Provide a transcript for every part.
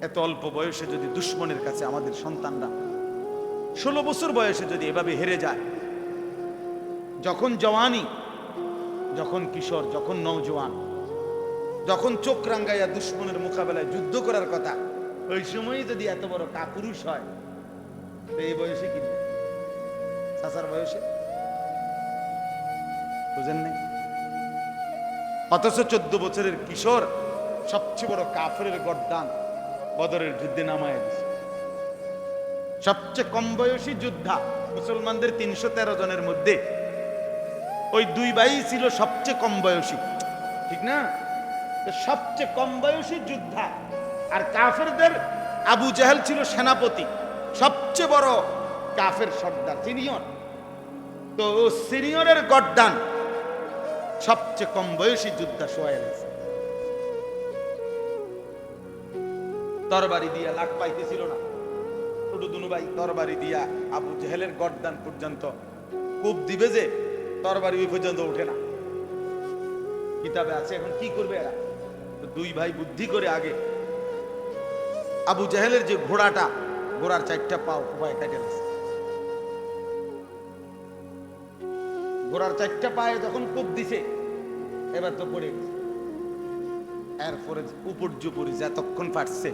এত অল্প বয়সে যদি দুশ্মনের কাছে আমাদের সন্তানরা 16 বছর বয়সে যদি এভাবে হেরে যায়, যখন জওয়ানি, যখন কিশোর, যখন নওজোয়ান, যখন চোখ রাঙ্গাইয়া দুশ্মনের মোকাবেলায় যুদ্ধ করার কথা, ওই সময়ই যদি এত বড় কাপুরুষ হয়, তো এই বয়সে কি চাচার বয়সে বুঝেন নাই? অথচ 14 বছরের কিশোর সবচেয়ে বড় কাফেরের গর্দান বদরের যুদ্ধে নামায় দিছে। সবচেয়ে কম বয়সী যোদ্ধা মুসলমানদের 313 জনের মধ্যে ওই দুই ভাই ছিল সবচেয়ে কম বয়সী, ঠিক না? সবচেয়ে কম বয়সী যোদ্ধা, আর কাফেরদের আবু জাহেল ছিল সেনাপতি, সবচেয়ে বড় কাফের সর্দার, সিনিয়র। তো সিনিয়রের গর্দান সবচেয়ে কম বয়সী যোদ্ধা সোহেল, তরবারি দিয়া লাখ পাইতেছিল না, ছোট দুনু ভাই তরবারি দিয়া আবু জাহেলের গর্দান পর্যন্ত কূপ দিবে, যে তরবারি ওই পর্যন্ত ওঠে না। কিতাবে আছে। এখন কি করবে এরা? তো দুই ভাই বুদ্ধি করে আগে আবু জাহেলের যে ঘোড়াটা, ঘোড়ার 4টা পাও উপায় কেটে গেছে। ঘোড়ার 4টা পায়ে যখন কূপ দিছে, এবার তো পড়ে গেছে। এরপরে উপর্যুপরি যতক্ষণ পারছে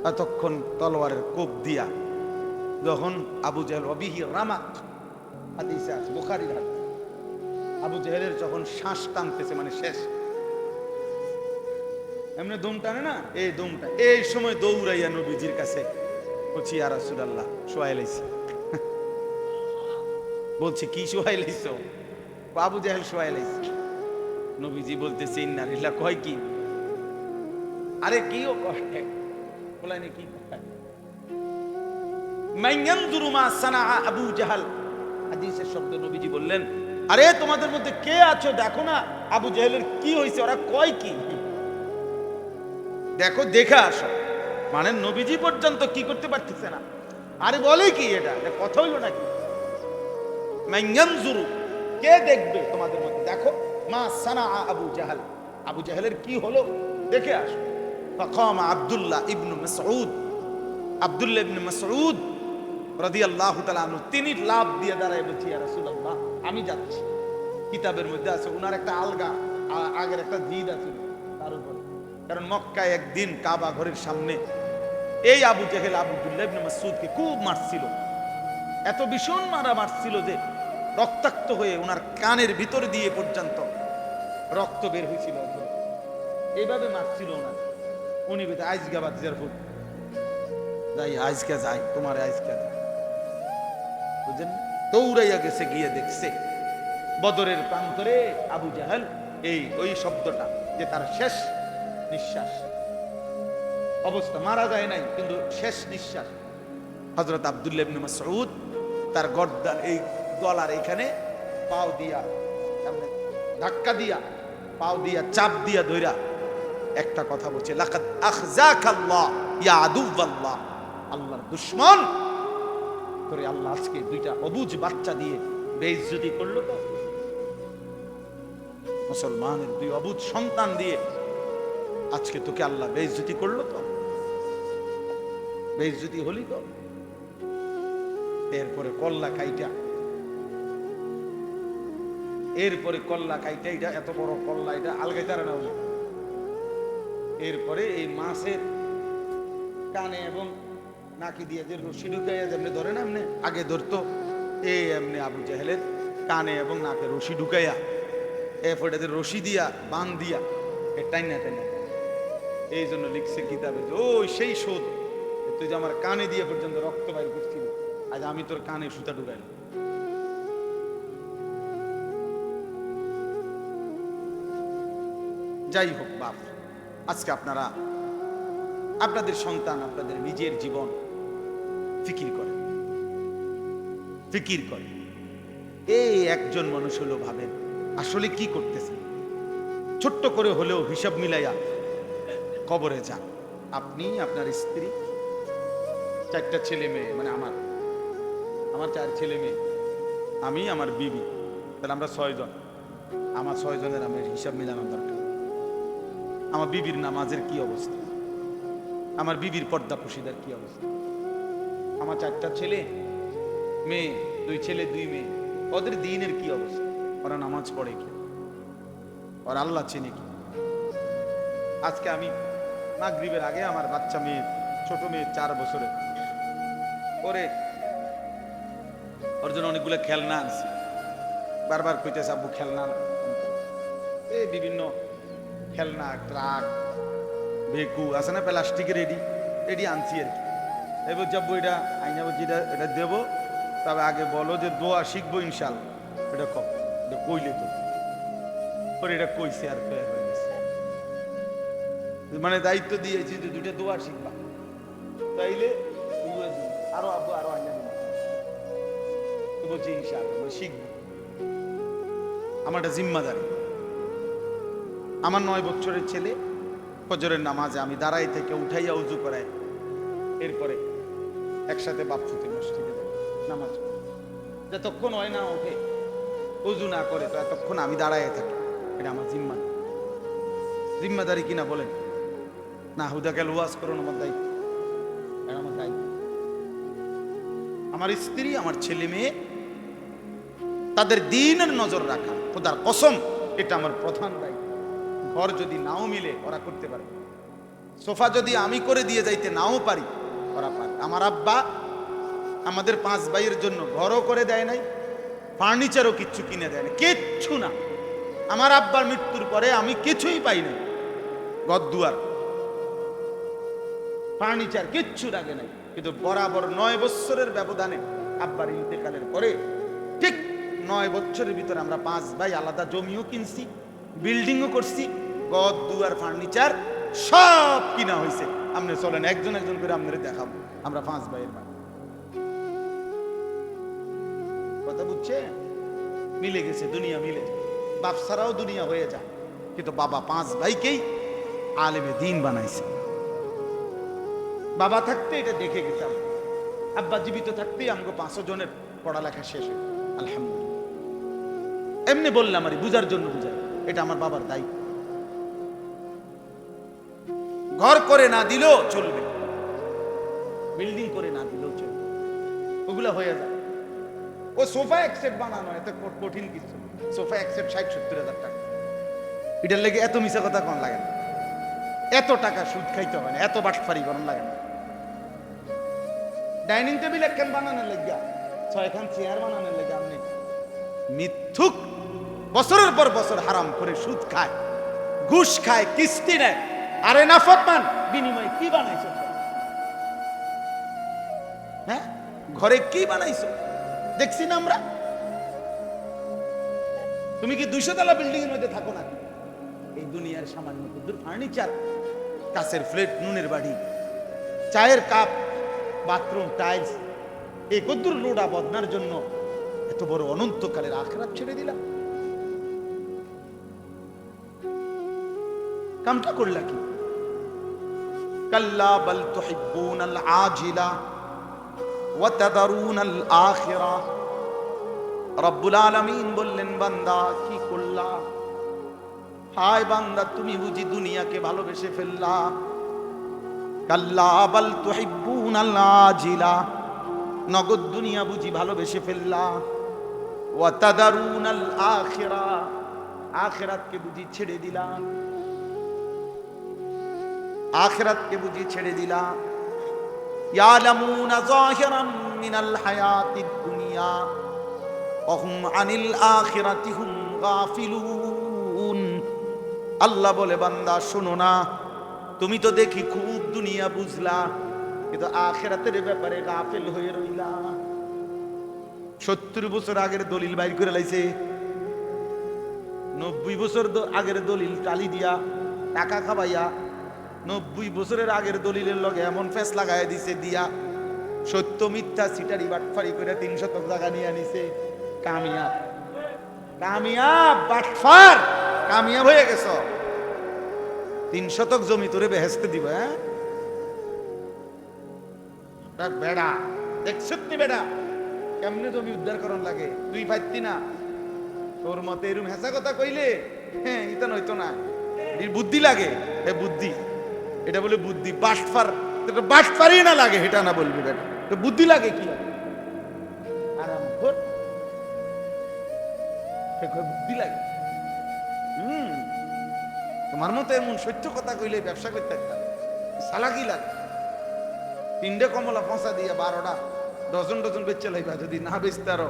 ততক্ষণ তলোয়ারের কোপ দিয়া যখন আবু জাহেল অবিহি রামাক, হাদিসে আছে, বুখারীর হাদিস, আবু জাহেলের যখন শ্বাস টানতেছে, মানে শেষ, এমনি দম টানে না, এই দমটা, এই সময় দৌড়াইয়া নবীজির কাছে বলছি, ইয়া রাসূলুল্লাহ শোয়াই লাইছি। বলছে কি শোয়াই লাইছো? আবু জাহেল শোয়াই লাইছে। নবীজি বলতেছে ইন্না লিল্লাহি, কয় কি? আরে কিও কষ্টে বলাইনি, কি মাইয়ানজুরু মা সানা আবু জাহাল, হাদিসের শব্দ নবীজি বললেন, আরে তোমাদের মধ্যে কে আছো, দেখো না আবু জাহেলের কি হয়েছে, ওরা কয় কি, দেখো, দেখে আসো। মানে নবীজি পর্যন্ত কি করতে পারতেছে না। আরে বলে কি, এটা কথা হইল নাকি? মাইয়ানজুরু, কে দেখবে তোমাদের মধ্যে, দেখো, মা সানা আবু জাহাল, আবু জাহেলের কি হলো দেখে আসো। ফাকাম আব্দুল্লাহ ইবনে মাসউদ, আব্দুল্লাহ ইবনে মাসউদ রাদিয়াল্লাহু তাআলা আনহু, তিনি লাভ দিয়ে দাঁড়ায় বলছি, ইয়া রাসূলুল্লাহ আমি যাচ্ছি। কিতাবের মধ্যে আছে উনার একটা আলগা আগের একটা জিদ আছে তার উপরে, কারণ মক্কায় একদিন কাবা ঘরের সামনে এই আবু জাহেল আব্দুল্লাহ ইবনে মাসউদকে খুব মারছিল, এত ভীষণ মারছিল যে রক্তাক্ত হয়ে ওনার কানের ভিতর দিয়ে পর্যন্ত রক্ত বের হয়েছিল। এইভাবে মারছিল ওনার, উনি বেঁধে আইজগা বাজার ফুট যাই, আজকে যাই, তোমার আজকে যাই, বুঝলেন? দৌড়াইয়া গেছে, গিয়ে দেখছে বদরের প্রান্তরে আবু জাহেল, এই ওই শব্দটা যে তার শেষ নিঃশ্বাস অবস্থা, মারা যায় নাই কিন্তু শেষ নিঃশ্বাস। হযরত আব্দুল্লাহ ইবনে মাসউদ তার গর্দান, এই গলার এখানে পাও দিয়া, সামনে ধাক্কা দিয়া, পাও দিয়া চাপ দিয়া ধইরা একটা কথা বলছে, লাকাদ আখযাকাল্লাহ ইয়া আদুওয়াল্লাহ, আল্লাহর দুশমন করে আল্লাহ আজকে দুইটা অবুঝ বাচ্চা দিয়ে বেইজ্জতি করলো। তো মুসলমানের দুই অবুঝ সন্তান দিয়ে আজকে তোকে আল্লাহ বেইজ্জতি করলো, তো বেইজ্জতি হলি তো। এরপরে কল্লা খাইটা, এরপরে কল্লা খাইটা, এটা এত বড় কল্লা, এটা আলগাইতারে না। এরপরে এই মাছের কানে এবং নাকি দিয়ে যে রশি ঢুকাইয়া যেমনি ধরে না, এমনি আগে ধরতো, এই এমনি আবু জাহেলের কানে এবং নাকে রশি ঢুকাইয়া, এরপরে রশি দিয়া বান দিয়া টাইনা টাইনা, এই জন্য লিখছে কিতাবে যে ওই সেই শোধ, তুই যে আমার কানে দিয়ে পর্যন্ত রক্ত বাইর করছিল, আজ আমি তোর কানে সুতা ঢুকাইলাম। যাই হোক বাপ, আজকে আপনারা আপনাদের সন্তান, আপনাদের নিজের জীবন ফিকির করেন, ফিকির করেন। এই একজন মানুষ হলো, ভাবেন আসলে কি করতেছেন, ছোট্ট করে হলেও হিসাব মিলাইয়া কবরে যান। আপনি, আপনার স্ত্রী, 4টা ছেলে মেয়ে, মানে আমার 4 ছেলে মেয়ে, আমি, আমার বিবি, তাহলে আমরা 6 জন। আমার 6 জনের আমি হিসাব মিলানোর দরকার। আমার বিবির নামাজের কি অবস্থা, আমার বিবির পর্দা পুশিদার কি অবস্থা? আমার 4টা ছেলে মেয়ে, 2 ছেলে 2 মেয়ে, ওদের দিনের কি অবস্থা? ওরা নামাজ পড়ে কি? ওরা আল্লাহ চেনে কি? আজকে আমি মাগরিবের আগে আমার বাচ্চা মেয়ে, ছোট মেয়ে 4 বছরের, ওর জন্য অনেকগুলো খেলনা আনছি। বারবার কইতেছে আব্বু খেলনা, এই বিভিন্ন খেলনা, ট্রাক, ভেকু আছে না প্লাস্টিকের, রেডি আনছি আর কি। এই বলছি আব্বু এটা আইনা বলছি এটা দেবো, তবে আগে বলো যে দোয়া শিখবো ইনশাল্লাহ। এটা কম, এটা কইলে তো পরে এটা কইছে আর হয়ে গেছে, মানে দায়িত্ব দিয়েছি যে 2টা দোয়া শিখবা, তাইলে আরো আব্বু আরো আইনা বলছি ইনশাল্লাহ শিখবো। আমার একটা জিম্মাদারি। আমার 9 বছরের ছেলে ফজরের নামাজে আমি দাঁড়াই থেকে উঠাইয়া উজু করাই, এরপরে একসাথে বাপফুতে মসজিদে নামাজ, যতক্ষণ হয় না ওঠে উজু না করে তো এতক্ষণ আমি দাঁড়ায় থাকি। এটা আমার জিম্মাদারি কিনা বলেন না? হুদাকে ওয়াজ করুন, আমার দায়িত্ব, আমার দায়িত্ব। আমার স্ত্রী, আমার ছেলে মেয়ে, তাদের দ্বীনের নজর রাখা, খোদার কসম এটা আমার প্রধান দায়িত্ব। ঘর যদি নাও মিলে ওরা করতে পারে, সোফা যদি আমি করে দিয়ে যাইতে নাও পারি ওরা পারে। আমার আব্বা আমাদের 5 ভাইয়ের জন্য ঘরও করে দেয় নাই, ফার্নিচারও কিচ্ছু কিনে দেয় না, কিচ্ছু না। আমার আব্বার মৃত্যুর পরে আমি কিছুই পাই নাই, ঘর দুয়ার ফার্নিচার কিচ্ছু লাগে নাই। কিন্তু বরাবর 9 বছরের ব্যবধানে আব্বার ইন্তেকালের পরে ঠিক 9 বছরের ভিতরে আমরা 5 ভাই আলাদা জমিও কিনছি, বিল্ডিংও করছি, ঘর দুয়ার ফার্নিচার সব কিনা হয়েছে। আপনি চলেন একজন একজন করে আপনাদের দেখাবো, আমরা 5 ভাইয়ের ভাই। কথা বুঝছে? মিলে গেছে, দুনিয়া মিলে যায়, বাপ ছাড়াও দুনিয়া হয়ে যায়। কিন্তু বাবা 5 ভাইকেই আলেমে দ্বীন বানাইছে। বাবা থাকতে এটা দেখে গেছে, আব্বা জীবিত থাকতেই আমাকে 5 জনের পড়ালেখা শেষ হয়ে, আলহামদুলিল্লাহ। এমনি বললাম আর বুঝার জন্য বুঝাই, এটা আমার বাবার দায়িত্ব। ঘর করে না দিলেও চলবে, বিল্ডিং করে না দিলেও চলবে, ওগুলা হয়ে যায়। ও সোফা এক সেট বানানো এত কঠিন কিছু, সোফা এক সেট 60-70 হাজার টাকা। এটার লেগে এত মিশা কথা কোন লাগে না, এত টাকা সুদ খাইতে হয় না, এত বাটফারি করার লাগে না। ডাইনিং টেবিল একখান বানানোর লেগে 6খান চেয়ার বানানোর লেগে আপনি মিথ্যুক বছরের পর বছর হারাম করে সুদ খায়, ঘুষ খায়, কিস্তি নেয়, আরে নাফরমান, বিনিময়ে কি বানাইছো? হ্যাঁ, ঘরে কি বানাইছো দেখছি না আমরা। তুমি কি 200 তলা বিল্ডিং এর মধ্যে থাকো না? এই দুনিয়ার সামান্য কুদুর ফার্নিচার, কাছের ফ্লেট, নুনের বাড়ি, চায়ের কাপ, বাথরুম টাইলস, এই কুদুর লোডা বদনার জন্য এত বড় অনন্তকালের আখিরাত ছেড়ে দিলাম। কামটা করলা কি? কাল্লা বাল তুহিব্বুনাল আজিলা ওয়া তাদারুনাল আখিরা। রব্বুল আলামিন বললেন, বান্দা কি করলা? হায় বান্দা, তুমি বুঝি দুনিয়াকে ভালোবেসে ফেললা। কাল্লা বাল তুহিব্বুনাল আজিলা, নগদ দুনিয়া বুঝি ভালোবেসে ফেললা। ওয়া তাদারুনাল আখিরা, আখিরাতকে বুঝি ছেড়ে দিলা। আখিরাতকে বুঝি ছেড়ে দিলা। ইয়ালামুনা যাহিরাম মিনাল হায়াতিদ দুনিয়া ওয়া হুম আনিল আখিরাতি হুম গাফিলুন। আল্লাহ বলে, বান্দা শোনো না, তুমি তো দেখি খুব দুনিয়া বুঝলা, কিন্তু আখিরাতের ব্যাপারে গাফিল হয়ে রইলা। 70 বছর আগের দলিল বাইর করে লাইছে, 90 বছর আগের দলিল টালি দিয়া টাকা খাবাইয়া 90 বছরের আগের দলিলের লগে এমন ফেস লাগাই দিছে দিয়া, সত্য মিথ্যা সিটারি বাটফারি করে 3 শতক জায়গা নিয়ে আনিছে। কামিয়াব, কামিয়াব বাটফার, কামিয়াব হয়ে গেছ। 3 শতক জমি তোরে বেহেশতে দিব। হ্যাঁ বেড়া দেখছিস নি বেড়া কেমনে জমি উদ্ধার করন লাগে, তুই পাইতি না? তোর মতে এরম হেসা কথা কইলে হ্যাঁ ইতা নইতো না, বুদ্ধি লাগে। বুদ্ধি, এটা বলে বুদ্ধি। বাটফার বাট পারি না লাগে, হেটা না বলবি বেটা, তো বুদ্ধি লাগে কি আরাম কর, বুদ্ধি লাগে। তোমার মতো এমন সত্য কথা কইলে ব্যবসা করতে একটা সালাকি লাগে। 3টে কমলা ফসা দিয়ে 12টা ডজন ডজন বেচে লাইবা, যদি না বেচতে আরো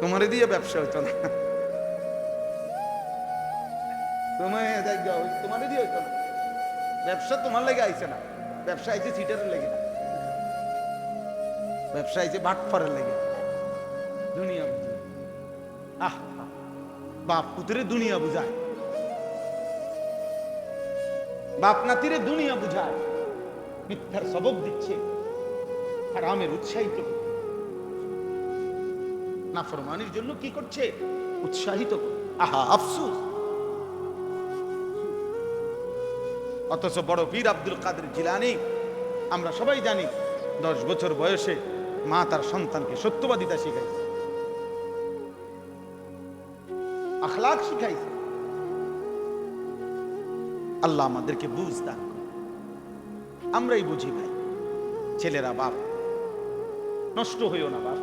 তোমারে দিয়ে ব্যবসা হইতো না, তোমারে দিয়ে হইতো না। ব্যবসা তোমার লেগে আইছে না, ব্যবসা আইছে সিটারের লেগে না, ব্যবসা আইছে বাটফারের লেগে। দুনিয়া বুঝে, বাপ পুত্রে দুনিয়া বুঝায়, বাপ নাতিরে দুনিয়া বুঝায়, মিথ্যার সবব দিচ্ছে, হারামের উৎসাহিত, নাফরমানির জন্য কি করছে? উৎসাহিত। আহা আফসোস। অথচ বড় পীর আব্দুল কাদের জিলানী, আমরা সবাই জানি, 10 বছর বয়সে মা তার সন্তানকে সত্যবাদিতা শিখাইছে, আখলাক শিখাইছে। আল্লাহ আমাদেরকে বুঝ দান করে। আমরাই বুঝি ভাই, ছেলেরা বাপ, নষ্ট হইও না বাপ,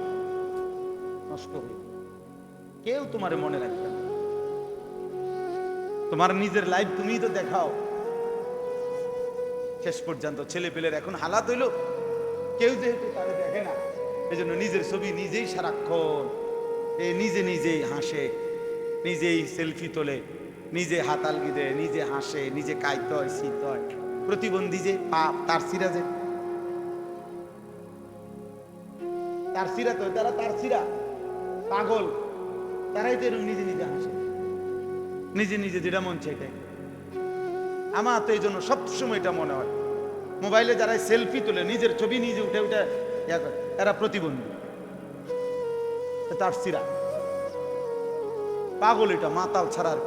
নষ্ট হইও। কেউ তোমার মনে রাখবে না, তোমার নিজের লাইফ তুমিই তো দেখাও। শেষ পর্যন্ত ছেলে পেলের এখন হালাত হইল, কেউ যেহেতু তারে দেখে না, এই জন্য নিজের ছবি নিজেই সারাক্ষণ নিজে নিজেই হাসে, নিজেই সেলফি তোলে, নিজে হাত আলগি দেয়, নিজে হাসে, নিজে কাইত হয়, শীত হয়। প্রতিবন্ধী যে পাপ, তার সিরা যে তার সিরা, তো তারা তার সিরা পাগল, তারাই তো এরকম নিজে নিজে হাসে, নিজে নিজে যেটা মন চাইটাই। আমার তো এই জন্য সবসময় এটা মনে হয়, মোবাইলে যারা সেলফি তোলে, নিজের ছবি নিজে উঠে উঠে এরা প্রতিবন্ধী, তার সিরা পাগল, এটা মাতাল ছাড়ার,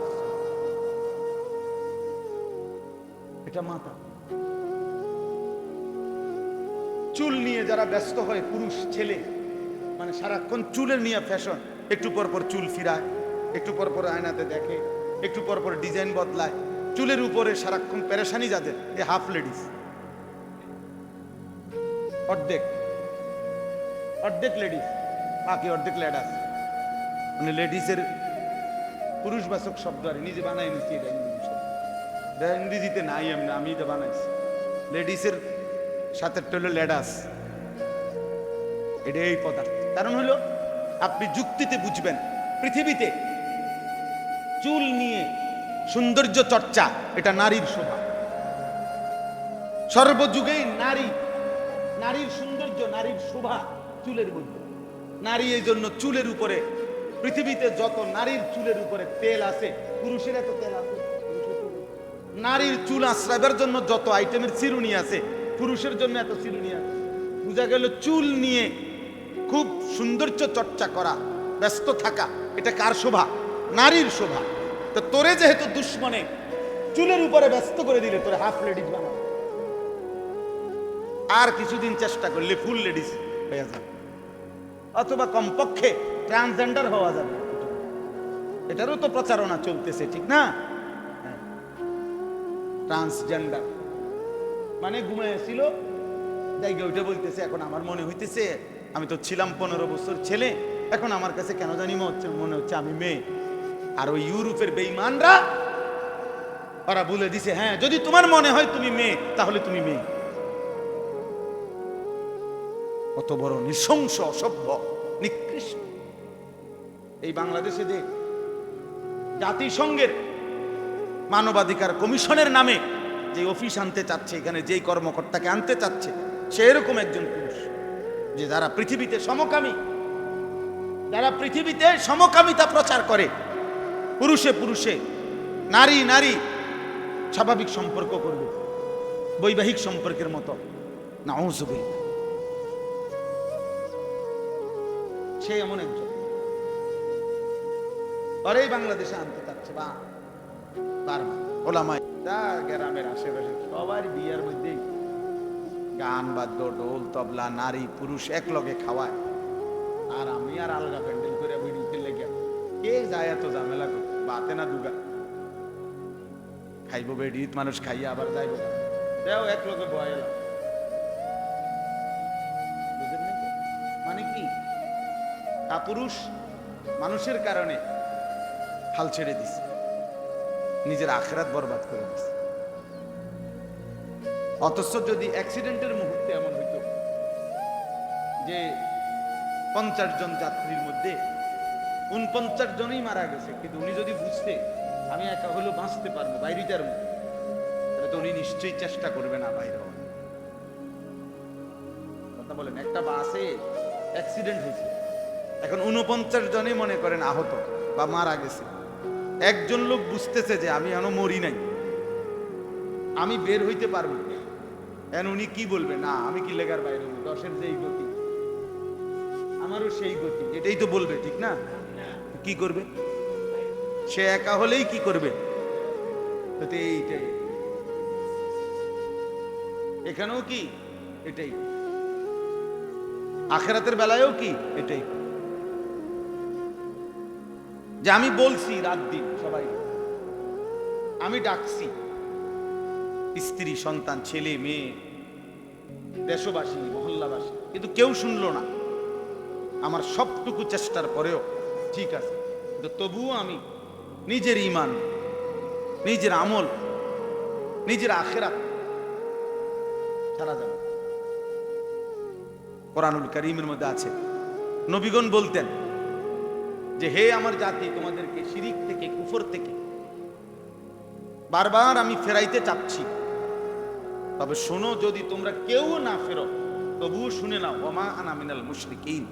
এটা মাতাল। চুল নিয়ে যারা ব্যস্ত হয়, পুরুষ ছেলে, মানে সারাক্ষণ চুলের নিয়ে ফ্যাশন, একটু পর পর চুল ফিরায়, একটু পর পর আয়নাতে দেখে, একটু পর পর ডিজাইন বদলায়, চুলের উপরে সারাক্ষণ পেরেশানি যাদের, এ হাফ লেডিস, অর্ধেক অর্ধেক লেডিস, বাকি অর্ধেক লেডাস। মানে লেডিসের পুরুষবাচক শব্দ আর নিজে বানাই নিচ্ছি, এটা ইংরেজিতে নাই, আমি এটা বানাইছি। লেডিসের সাথে হলো লেডাস, এটা এই পদার্থ। কারণ হলো আপনি যুক্তিতে বুঝবেন, পৃথিবীতে চুল নিয়ে সৌন্দর্য চর্চা, এটা নারীর শোভা। সর্বযুগেই নারীর সৌন্দর্য, নারীর শোভা চুলের মধ্যে। নারী এই জন্য চুলের উপরে, পৃথিবীতে যত নারীর চুলের উপরে তেল আছে, পুরুষের এত তেল আছে। নারীর চুল আশ্রয়ের জন্য যত আইটেমের চিরুনি আছে, পুরুষের জন্য এত চিরুনি আছে। বুঝা গেল চুল নিয়ে খুব সৌন্দর্য চর্চা করা, ব্যস্ত থাকা, এটা কার শোভা? নারীর শোভা। তো তোরে যেহেতু দুশ্মনে চুলের উপরে ব্যস্ত করে দিলে, তোরে হাফ লেডিস বানাবে, আর কিছুদিন চেষ্টা করলে ফুল লেডিস হয়ে যাবে, অথবা কমপক্ষে ট্রান্সজেন্ডার হওয়া যাবে। এটারও তো প্রচারণা চলতেছে, ঠিক না? ট্রান্সজেন্ডার মানে ঘুমাইছিল জায়গা ওইটা বলতেছে, এখন আমার মনে হইতেছে আমি তো ছিলাম 15 বছর ছেলে, এখন আমার কাছে কেন জানি মনে হচ্ছে আমি মেয়ে। আর ওই ইউরোপের বেঈমানরা ওরা বলে দিছে, হ্যাঁ যদি তোমার মনে হয় তুমি মেয়ে, তাহলে তুমি মেয়ে। কত বড় নৃশংস, অসভ্য, নিকৃষ্ট। এই বাংলাদেশে যে জাতিসংঘের মানবাধিকার কমিশনের নামে যে অফিস আনতে চাচ্ছে, এখানে যেই কর্মকর্তাকে আনতে চাচ্ছে, সে এরকম একজন পুরুষ, যে যারা পৃথিবীতে সমকামী, যারা পৃথিবীতে সমকামিতা প্রচার করে, পুরুষে পুরুষে, নারী নারী স্বাভাবিক সম্পর্ক করবে, বৈবাহিক সম্পর্কের মতো। নাউযুবিল্লাহ, সে এমন একজন, পরেই বাংলাদেশে আনতে চাচ্ছে। বা ওলামায়ে গ্রামের আশেপাশে সবার বিয়ের মধ্যে গান বাদ্য, ঢোল তবলা, নারী পুরুষ এক লগে খাওয়ায়, আর আমি আর আলগা প্যান্ডেল করে বিড়িতে লেগে কে যায় এত ঝামেলা করতে? বাতে না দুগা খাইব বেড়িত মানুষ, খাইয়া আবার যাইব, দেও এক লগে বয়ে এলাম, কাপুরুষ মানুষের কারণে হাল ছেড়ে দিছে, নিজের আখিরাত বরবাদ করে দিছে। অথচ যদি অ্যাক্সিডেন্টের মুহূর্তে এমন হইতো যে 50 জন যাত্রীর মধ্যে 49 জনই মারা গেছে, কিন্তু উনি যদি বুঝতে আমি একা হলেও বাঁচতে পারবো, বাইরে যাবো, তাহলে তো উনি নিশ্চয়ই চেষ্টা করবে না বাইরে হওয়ার। কথা বলেন, একটা বাসে অ্যাক্সিডেন্ট হয়েছে, এখন 49 জনই মনে করেন আহত বা মারা গেছে, একজন লোক বুঝতেছে যে আমি এখনো মরি নাই, আমি বের হইতে পারবো, এখন উনি কি বলবে? না আমি কি লেগার বাইরে হবো, 10-এর যেই গতি আমারও সেই গতি, এটাই তো বলবে, ঠিক না? কি করবে সে? একা হলেই কি করবে? এইটাই এখানেও কি এটাই, আখিরাতের বেলায়ও কি এটাই, যে আমি বলছি রাত দিন সবাই, আমি ডাকছি স্ত্রী সন্তান ছেলে মেয়ে দেশবাসী মহল্লাবাসী, কিন্তু কেউ শুনলো না। আমার সবটুকু চেষ্টার পরেও ঠিক আছে, কিন্তু তবুও আমি নিজের ঈমান, নিজের আমল, নিজের আখিরাত ছাড়া যাব। কোরআনুল কারীমের মধ্যে আছে, নবীগণ বলতেন যে হে আমার জাতি, তোমাদেরকে শিরিক থেকে কুফর থেকে বারবার আমি ফেরাইতে চাচ্ছি, তবে শোনো, যদি তোমরা কেউ না ফেরো তবুও শুনে নাও, ওমা আনা মিনাল মুশরিকিন,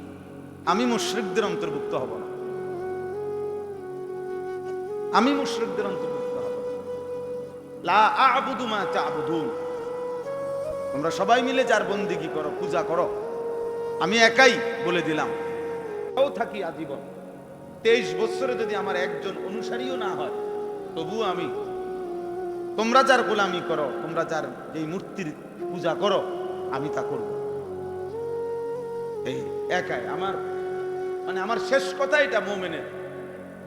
আমি মুশরিকদের অন্তর্ভুক্ত হব না, আমি মুশরিকদের অন্তর্ভুক্ত হব না। লা আ'বুদু মা তা'বুদুন, তোমরা সবাই মিলে যার বন্দেগী করো, পূজা করো, আমি একাই বলে দিলাম। তাও থাকি আজীবন, 23 বছরে যদি আমার একজন অনুসারীও না হয়, তবুও আমি, তোমরা যার গোলামি করো, তোমরা যার এই মূর্তির পূজা করো, আমি তা করব। এই একাই আমার, মানে আমার শেষ কথা এটা মুমিনের,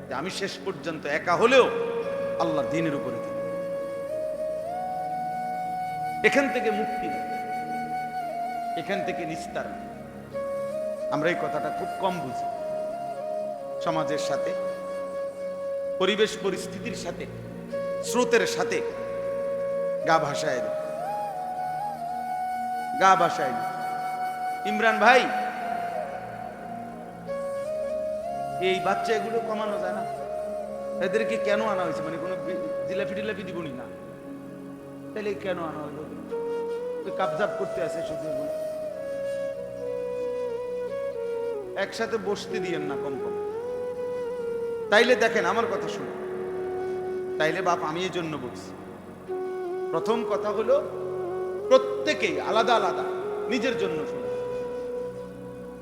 যে আমি শেষ পর্যন্ত একা হলেও আল্লাহর দ্বীনের উপরে থাকি। এখান থেকে মুক্তি নেই, এখান থেকে নিস্তার। আমরা এই কথাটা খুব কম বুঝি। সমাজের সাথে, পরিবেশ পরিস্থিতির সাথে, স্রোতের সাথে গা ভাসায় দেয়, গা ভাসায় দেয়। ইমরান ভাই, এই বাচ্চা এগুলো কমানো যায় না? এদেরকে কেন আনা হয়েছে? মানে কোনো জিলাপি টিলাপি দিবনি না, তাহলে কেন আনা হলো? কাবজাব করতে আছে শুধু, একসাথে বসতে দিয়েন না কম কম। তাইলে দেখেন, আমার কথা শুনুন, তাইলে বাপ আমি এই জন্য বলছি, প্রথম কথা হলো প্রত্যেকেই আলাদা আলাদা নিজের জন্য শুনুন।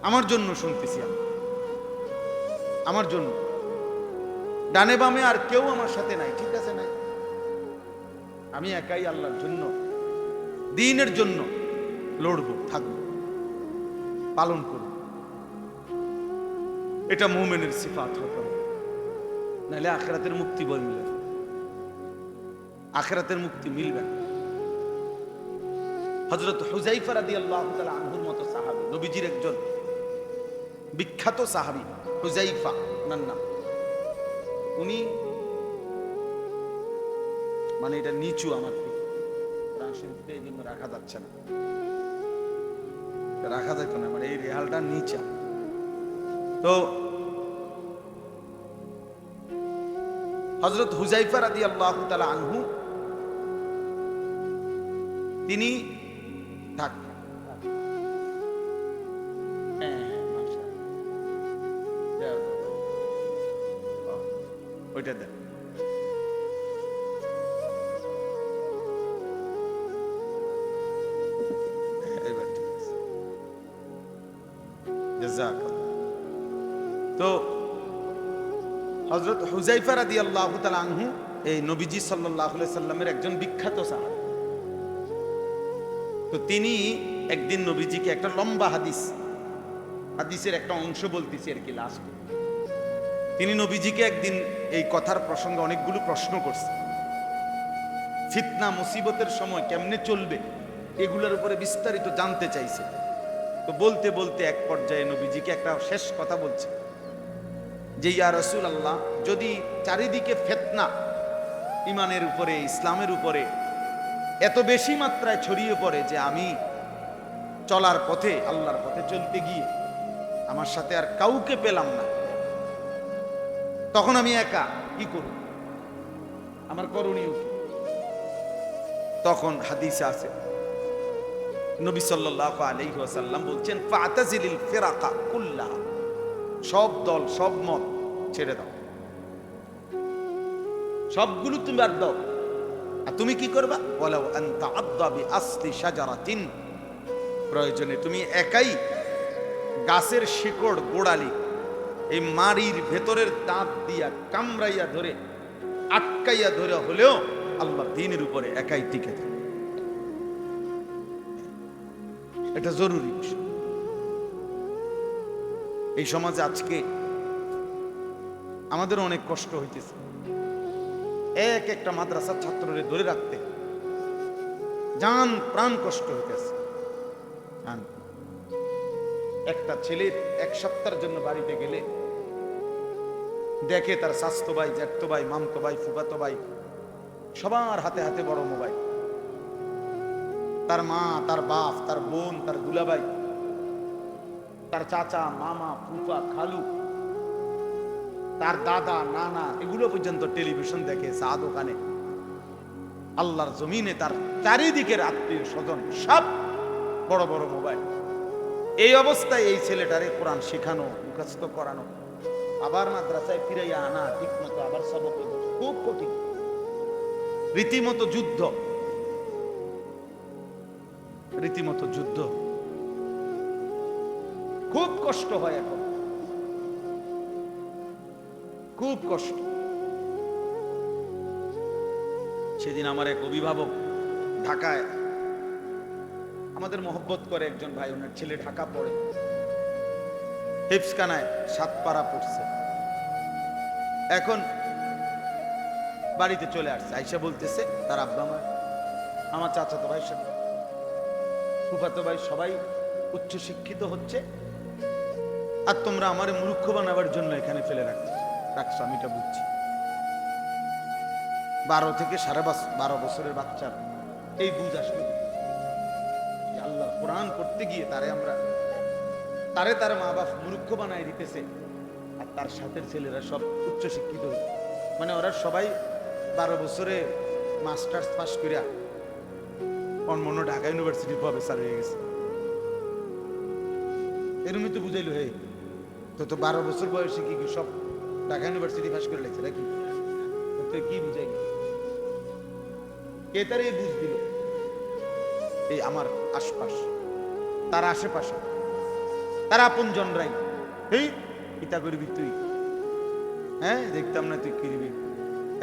আমার জন্য শুনতেছি, আমি আমার জন্য, ডানে বামে আর কেউ আমার সাথে নাই, ঠিক আছে? নাই, আমি একাই আল্লাহর জন্য, দ্বীনের জন্য লড়বো, থাকবো, পালন করব। এটা মুমিনের সিফাত হতে হবে, নাহলে আখিরাতের মুক্তি মিলবে না, আখিরাতের মুক্তি মিলবে না। হযরত হুযায়ফা রাদিয়াল্লাহু তাআলা আনহুর মতো সাহাবী, নবীজির একজন বিখ্যাত সাহাবী হুযায়ফা ওনার নাম। উনি, মানে এটা নিচু আমার থেকে, কোরআন শরীফে এই জন্য রাখা যাচ্ছে না, রাখা যায় না, মানে এই রেহালটা নিচা। তো হযরত হুযায়ফা রাদিয়াল্লাহু তাআলা আনহু, তিনি থাক, ওইটা দেন। এবার ঠিক আছে, জাযাকাল্লাহ। তো হযরত হুযায়ফা রাদিয়াল্লাহু তাআলা আনহু এই নবীজি সাল্লাল্লাহু আলাইহি সাল্লামের একজন বিখ্যাত সাহাবী। তো তিনি একদিন নবীজিকে একটা লম্বা হাদিসের একটা অংশ বলতেছি আর কি, লাস্ট। তিনি নবীজিকে একদিন এই কথার প্রসঙ্গে অনেকগুলো প্রশ্ন করছে, ফিতনা মুসিবতের সময় কেমনে চলবে এগুলোর উপরে বিস্তারিত জানতে চাইছে। তো বলতে বলতে এক পর্যায়ে নবীজিকে একটা শেষ কথা বলছে যে ইয়া রাসূলুল্লাহ, যদি চারিদিকে ফিতনা ঈমানের উপরে, ইসলামের উপরে এত বেশি মাত্রায় ছড়িয়ে পড়ে যে আমি চলার পথে, আল্লাহর পথে চলতে গিয়ে আমার সাথে আর কাউকে পেলাম না, তখন আমি একা কি করব, আমার করণীয় কি? তখন হাদিসে আছে নবী সাল্লাল্লাহু আলাইহি ওয়াসাল্লাম বলছেন ফাতাজিলিল ফিরাকা কুল্লাহা, সব দল সব মত ছেড়ে দাও, সবগুলো তুমি বাদ দাও। আর তুমি কি করবা? ওয়ালাউ আনতা আদদা বিআসলি শাজারাতিন, প্রয়োজনে তুমি একাই গাছের শিকড় গোড়ালি এই মাড়ির ভেতরের দাঁত দিয়া কামড়াইয়া ধরে আটকাইয়া ধরে হলেও আল্লাহ দ্বীনের উপরে একাই টিকে থাকে। এটা জরুরি বিষয়। এই সমাজে আজকে আমাদের অনেক কষ্ট হইতেছে, এক একটা মাদ্রাসার ছাত্ররে ধরে রাখতে জান প্রাণ কষ্ট হইতেছে। একটা ছেলের এক সপ্তাহের জন্য বাড়িতে গেলে দেখে তার স্বাস্থ্য ভাই, জ্যাঠতো ভাই, মামতো ভাই, ফুফাতো ভাই সবার হাতে হাতে বড় মোবাইল, তার মা, তার বাপ, তার বোন, তার দুলাভাই, তার চাচা, মামা, ফুফা, খালু, তার দাদা, নানা, এগুলো পর্যন্ত টেলিভিশন দেখে, চা দোকানে, আল্লাহর জমিনে তার চারিদিকের আত্মীয় স্বজন সব বড় বড় মোবাইল। এই অবস্থায় এই ছেলেটারে কোরআন শেখানো, মুখস্থ করানো, আবার মাদ্রাসায় ফিরাইয়া আনা ঠিক মতো আবার সবক খুব কঠিন, রীতিমতো যুদ্ধ, রীতিমতো যুদ্ধ, খুব কষ্ট হয় এখন, খুব কষ্ট। সেদিন আমার এক অভিভাবক ঢাকায়, আমাদের মহব্বত করে একজন ভাই, ওনার ছেলে ঢাকা পড়ে, হিফজখানায় 7 পারা পড়ছে, এখন বাড়িতে চলে আসছে, আইসা বলতেছে তার আব্বা মা, আমার চাচাতো ভাই, ফুফাতো ভাই সবাই উচ্চ শিক্ষিত হচ্ছে, আর তোমরা আমার মূর্খ বানাবার জন্য এখানে ফেলে রাখছো। আমি এটা বুঝছি। 12 থেকে 12.5 বছরের বাচ্চার এই বুঝ আসবে, আল্লাহ কোরআন করতে গিয়ে তার মা বাপ মূর্খ বানায় দিতেছে, আর তার সাথে ছেলেরা সব উচ্চ শিক্ষিত, মানে ওরা সবাই 12 বছরে মাস্টার্স পাস করিয়া মনে ঢাকা ইউনিভার্সিটি প্রফেসর হয়ে গেছে। এরমই তো বুঝাইলো, হে তো 12 বছর বয়সে কি সব ঢাকা ইউনিভার্সিটি পাস করে লেগেছে নাকি? কি বুঝাই কে তার এই বুঝ দিল? এই আমার আশপাশ, তার আশেপাশে, তার আপন জনরাই, এই ইতা করবি তুই, হ্যাঁ দেখতাম না তুই কিরবি,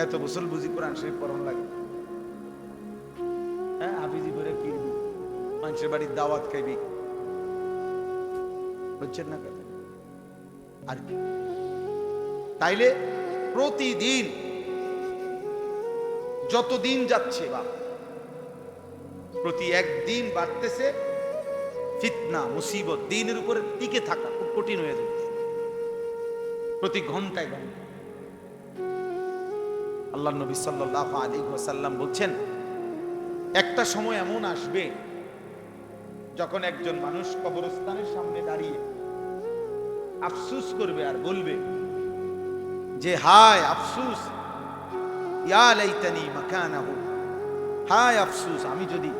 এত বছর বুঝি কোরআন শরীফ পড়ন লাগে, হ্যাঁ হাফিজি করে কিরবি, মানুষের বাড়ির দাওয়াত খাইবি, বুঝছেন না কথা? আর তাইলে প্রতিদিন যত দিন যাচ্ছে বা প্রতি একদিন বাড়তেছে ফিতনা, মুসিবত, দ্বীনের উপরে টিকে থাকা খুব কঠিন হয়ে যাচ্ছে প্রতি ঘন্টায় ঘন্টায়। আল্লাহ নবী সাল্লাল্লাহু আলাইহি ওয়াসাল্লাম বলছেন, একটা সময় এমন আসবে যখন একজন মানুষ কবরস্থানের সামনে দাঁড়িয়ে আফসোস করবে আর বলবে যে হায় আফসোস, ইয়া লাইতানি মাকানাহু, হায় আফসোস, আমি যদি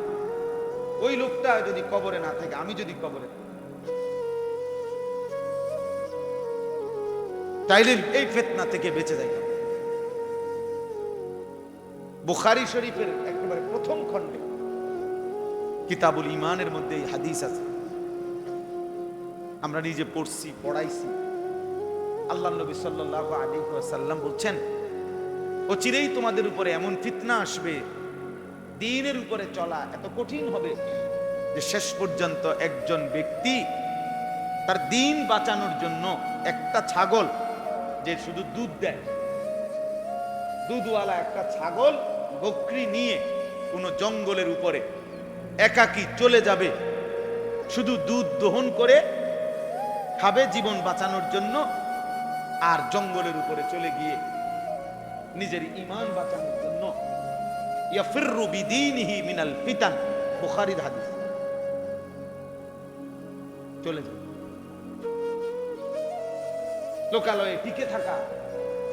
ওই লোকটা যদি কবরে না থাকে, আমি যদি কবরে, তাইলে এই ফিতনা থেকে বেঁচে যাই। বুখারী শরীফের একেবারে প্রথম খণ্ডে কিতাবুল ঈমানের মধ্যে এই হাদিস আছে, আমরা নিজে পড়ছি, পড়াইছি। আল্লাহ নবী সাল্লাল্লাহু আলাইহি ওয়াসাল্লাম বলছেন, অচিরেই তোমাদের উপরে এমন ফিতনা আসবে, দ্বীনের উপরে চলা এত কঠিন হবে যে শেষ পর্যন্ত একজন ব্যক্তি তার দ্বীন বাঁচানোর জন্য একটা ছাগল, যে শুধু দুধ দেয়, দুধওয়ালা একটা ছাগল বকরি নিয়ে কোন জঙ্গলের উপরে একাকী চলে যাবে, শুধু দুধ দহন করে খাবে জীবন বাঁচানোর জন্য, আর জঙ্গলের উপরে চলে গিয়ে নিজের ঈমান বাঁচানোর জন্য ইয়াফিররু বিদীনিহি মিনাল ফিতান, বুখারীর হাদিস। চলে যাবে। লোকালয়ে টিকে থাকা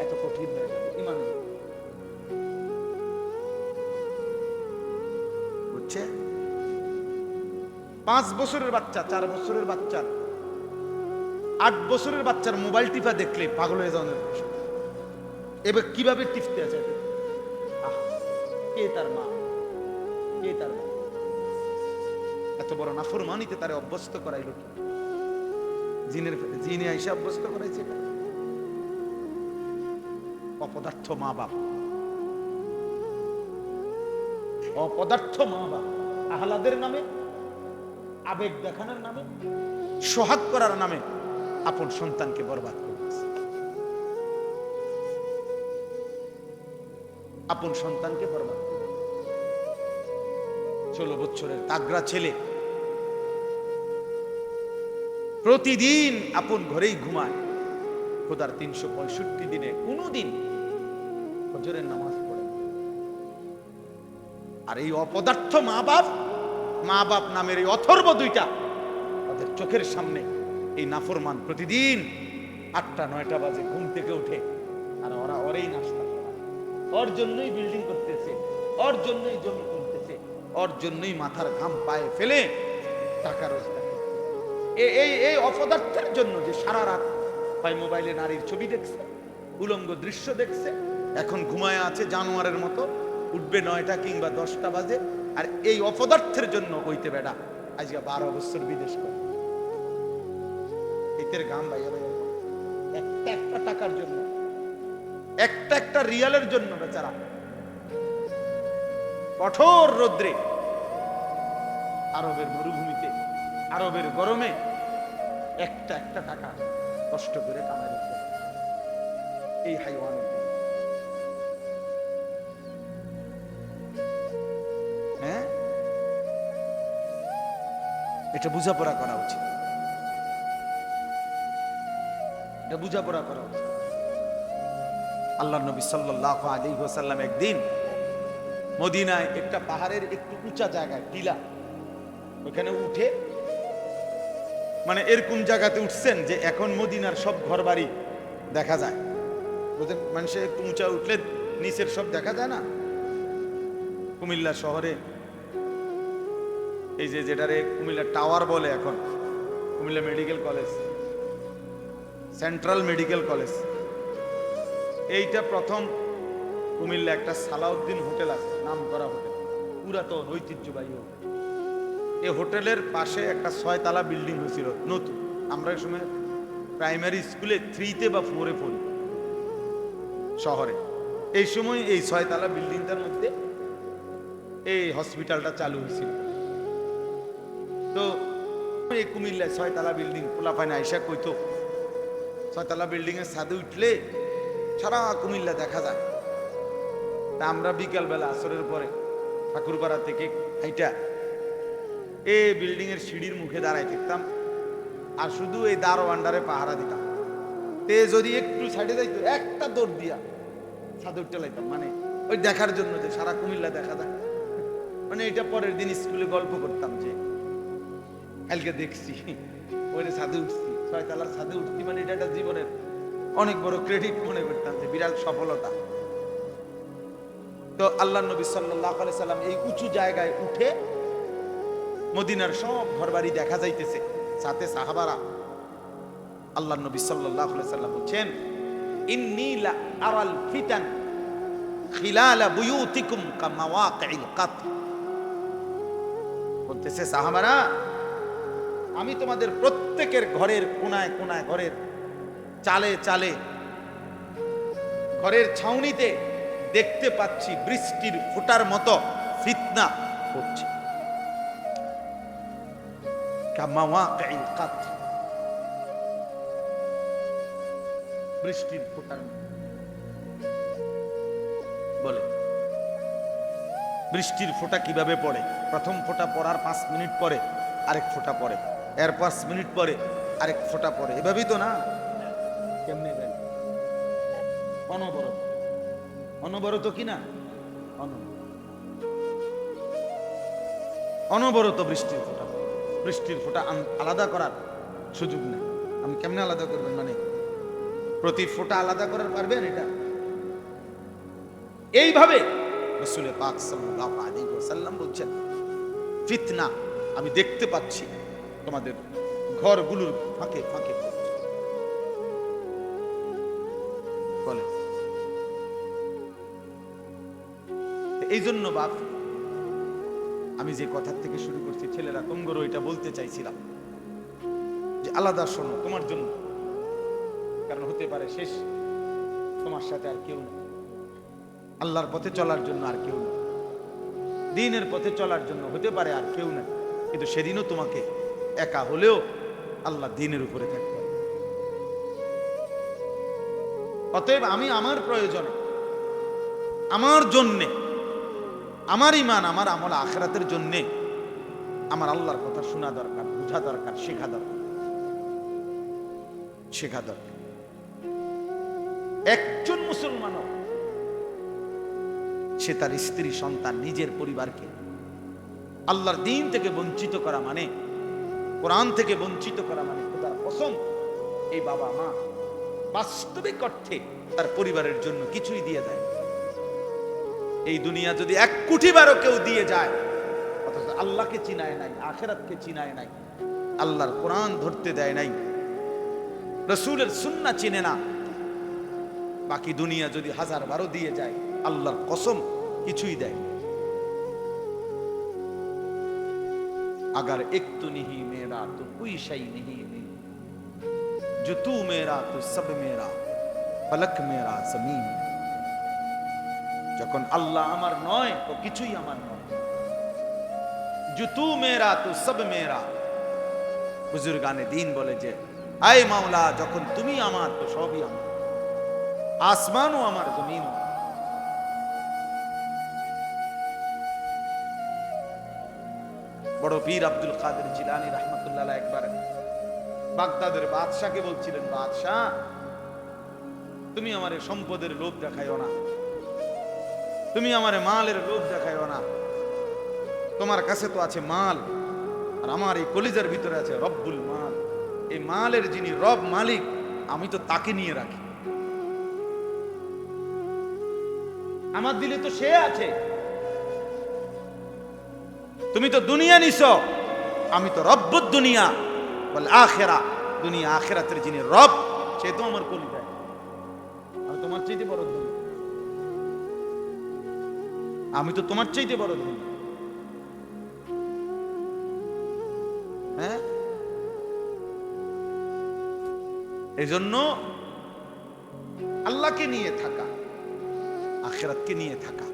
এত কঠিন হয়ে যাবে ঈমান। বুঝছে? 5 বছরের বাচ্চা, 4 বছরের বাচ্চা, 8 বছরের বাচ্চার মোবাইল টিপা দেখলে পাগল হয়ে যাওয়ার প্রশ্ন। এবার কিভাবে টিপতে আছে? কে তার মা? কে তার মা? এত বড় নাফরমানিতে তারে অভ্যস্ত করাইল কি? জিনে আইসা অভ্যস্ত করাইছে। অপদার্থ মা বাপ, অপদার্থ মা বাপ আহলাদের নামে, আবেগ দেখানোর নামে, সোহাগ করার নামে আপন সন্তানকে বরবাদ করতেছে। আপন সন্তানকে বরবাদ করে। 16 বছরের তাগড়া ছেলে প্রতিদিন আপন ঘরেই ঘুমায়। খোদার 365 দিনে কোনদিন ফজরের নামাজ পড়ে। আর এই অপদার্থ মা বাপ নামের এই অথর্ব দুইটা তাদের চোখের সামনে এই নাফরমান প্রতিদিন 8টা-9টা বাজে ঘুম থেকে উঠে, আর ওরা ওরেই নাস্তা করে, ওর জন্যই বিল্ডিং করতেছে, ওর জন্যই জমি কিনতেছে, ওর জন্যই মাথার ঘাম পায়ে ফেলে টাকা রোজগার করতেছে। এই অপদার্থের জন্য যে সারা রাত হয় মোবাইলে নারীর ছবি দেখছে, উলঙ্গ দৃশ্য দেখছে, এখন ঘুমায় আছে জানোয়ারের মতো, উঠবে 9টা কিংবা 10টা বাজে। আর এই অপদার্থের জন্য হইতে বেড়া আজকে 12 বছর বিদেশ করে এদের গাম বাইয়া বাইয়া একটা টাকার জন্য, একটা রিয়ালের জন্য বেচারা কঠোর রৌদ্রে, আরবের মরুভূমিতে, আরবের গরমে একটা টাকা কষ্ট করে কামাই রেখে এই হাইওয়ান। হ্যাঁ, এটা বুঝাপড়া করা উচিত, এটা বুঝাপড়া করা উচিত। আল্লাহ নবী সাল্লাল্লাহু আলাইহি ওয়াসাল্লাম একদিন মদিনায় একটা পাহাড়ের একটু উঁচা জায়গায়, টিলা, ওখানে উঠে, মানে এরকম জায়গাতে উঠছেন যে এখন মদিনার সব ঘর বাড়ি দেখা যায়। মানুষের একটু উঁচা উঠলে নিচের সব দেখা যায় না। কুমিল্লা শহরে এই যে যেটারে কুমিল্লা টাওয়ার বলে, এখন Comilla medical college, central medical college, এইটা প্রথম কুমিল্লা একটা সালাউদ্দিন হোটেল আছে, নাম করা হোটেল, পুরাতন ঐতিহ্যবাহী হোটেল। এই হোটেলের পাশে একটা 6 তলা বিল্ডিং হয়েছিল নতুন। আমরা এই সময় প্রাইমারি স্কুলে 3তে বা 4-এ পড়ি শহরে। এই সময় এই 6 তলা বিল্ডিংটার মধ্যে এই হসপিটালটা চালু হয়েছিল। তো এই কুমিল্লায় 6 তলা বিল্ডিং, পোলাপাইন আইসা কইতো 6 তলা বিল্ডিং এর ছাদে উঠলে সারা কুমিল্লা দেখা যায়। তা আমরা বিকালবেলা আসরের পরে ঠাকুরপাড়া থেকে হাইটা এই বিল্ডিং এর সিঁড়ির মুখে দাঁড়াই থাকতাম, আর শুধু এই দারোয়ানডারে পাহারা দিতাম। তে যদি একটু সাইডে যাইতো একটা দৌড় দিয়া ছাদে উঠতে লাইতাম, মানে ওই দেখার জন্য যে সারা কুমিল্লা দেখা যায়। মানে এটা পরের দিন স্কুলে গল্প করতাম যে কালকে দেখছি ওই ছাদে উঠছি, 6 তলার ছাদে উঠছি, মানে এটা একটা জীবনের অনেক বড় ক্রেডিট মনে করতাম, যে বিরাট সফলতা। তো আল্লাহ নবী সাল্লাল্লাহু আলাইহি সাল্লাম এই উঁচু জায়গায় উঠে মদিনার সব ঘরবাড়ি দেখা যাইতেছে, সাথে সাহাবারা। আল্লাহ নবী সাল্লাল্লাহু আলাইহি সাল্লাম বলেন, ইন্নী লা আরাল ফিতান খিলালা বুয়ুতিকুম কামাওয়াকিল কাতর। বলতেছে সাহাবারা, আমি তোমাদের প্রত্যেকের ঘরের কোনায় কোনায়, ঘরের চালে চালে, ঘরের ছাউনিতে দেখতে পাচ্ছি বৃষ্টির ফোঁটার মতো ফিতনা হচ্ছে। কামাওয়াকিল কাতর, বৃষ্টির ফোঁটার মতো। বলে বৃষ্টির ফোঁটা কিভাবে পড়ে? প্রথম ফোঁটা পড়ার 5 মিনিট পরে আরেক ফোঁটা পরে, এর 5 মিনিট পরে আরেক ফোঁটা পরে, এভাবেই তো না। কেমনে দেয়? অনবরত, অনবরত কি না? অনবরত বৃষ্টির ফোঁটা, বৃষ্টির ফোঁটা আলাদা করার সুযোগ নেই। আমি কেমনে আলাদা করবেন? মানে প্রতি ফোঁটা আলাদা করার পারবেন? এটা এইভাবে রাসূল পাক সাল্লাল্লাহু আলাইহি ওয়াসাল্লাম বলছেন, ফিতনা আমি দেখতে পাচ্ছি তোমাদের ঘরগুলোর ফাঁকে ফাঁকে। বলে এই জন্য বাপ, আমি যে কথার থেকে শুরু করছি, ছেলেরা তোমগরও এটা বলতে চাইছিলাম যে আলাদা শোনো তোমার জন্য, কারণ হতে পারে শেষ তোমার সাথে আর কেউ নেই, আল্লাহর পথে চলার জন্য আর কেউ নেই, দ্বীনের পথে চলার জন্য হতে পারে আর কেউ নেই, কিন্তু সেদিনও তোমাকে একা হলেও আল্লাহ দ্বীনের উপরে থাকতে হবে। অতএব আমি আমার প্রয়োজনে, আমার জন্যে, আমার ঈমান, আমার আমল আখিরাতের জন্যে আমার আল্লাহর কথা শোনা দরকার, বোঝা দরকার, শেখা দরকার, শেখা দরকার। একজন মুসলমানও সে তার স্ত্রী, সন্তান, নিজের পরিবারকে আল্লাহর দ্বীন থেকে বঞ্চিত করা মানে, কোরআন থেকে বঞ্চিত করা মানে খোদার কসম এই বাবা মা বাস্তবিক অর্থে তার পরিবারের জন্য কিছুই দিয়ে দেয়। এই দুনিয়া যদি 1 কোটি বারও কেউ দিয়ে যায়, অথচ আল্লাহকে চিনায় নাই, আখিরাতকে চিনায় নাই, আল্লাহর কোরআন ধরতে দেয় নাই, রাসূলের সুন্নাহ চিনে না, বাকি দুনিয়া যদি 1000 বারও দিয়ে যায়, আল্লাহর কসম কিছুই দেয়। अगर एक तू नहीं मेरा तो कोई शै नहीं है, जो तू मेरा तो सब मेरा, फलक मेरा जमीन। যখন আল্লাহ আমার নয় তো কিছুই আমার নয়, जो तू मेरा तो सब मेरा। বুজুর্গানে দ্বীন বলে যে আয় মাওলা, যখন তুমি আমার তো সবই আমার, আসমানও আমার, জমিনও। বড় পীর আব্দুল কাদের জিলানী রাহমাতুল্লাহ আলাইহি একবার বাগদাদের বাদশাকে বলছিলেন, বাদশাহ তুমি আমারে সম্পদের লোভ দেখাইও না, তুমি আমারে মালের লোভ দেখাইও না, তোমার কাছে তো আছে মাল, আর আমার এই কলিজার ভিতরে আছে রব্বুল মাল। এই মালের যিনি রব, মালিক, আমি তো তাকে নিয়ে রাখি, আমার দিলে তো সে আছে। তুমি তো দুনিয়া নিছো, আমি তো রব্বুদ দুনিয়া ওয়াল আখিরা, দুনিয়া আখিরাতের যিনি রব সে তো আমার কলিজায়। আমি তোমার চাইতে বড় ধনী, আমি তো তোমার চাইতে বড় ধনী। হ্যাঁ, এই জন্য আল্লাহকে নিয়ে থাকা, আখিরাতকে নিয়ে থাকা,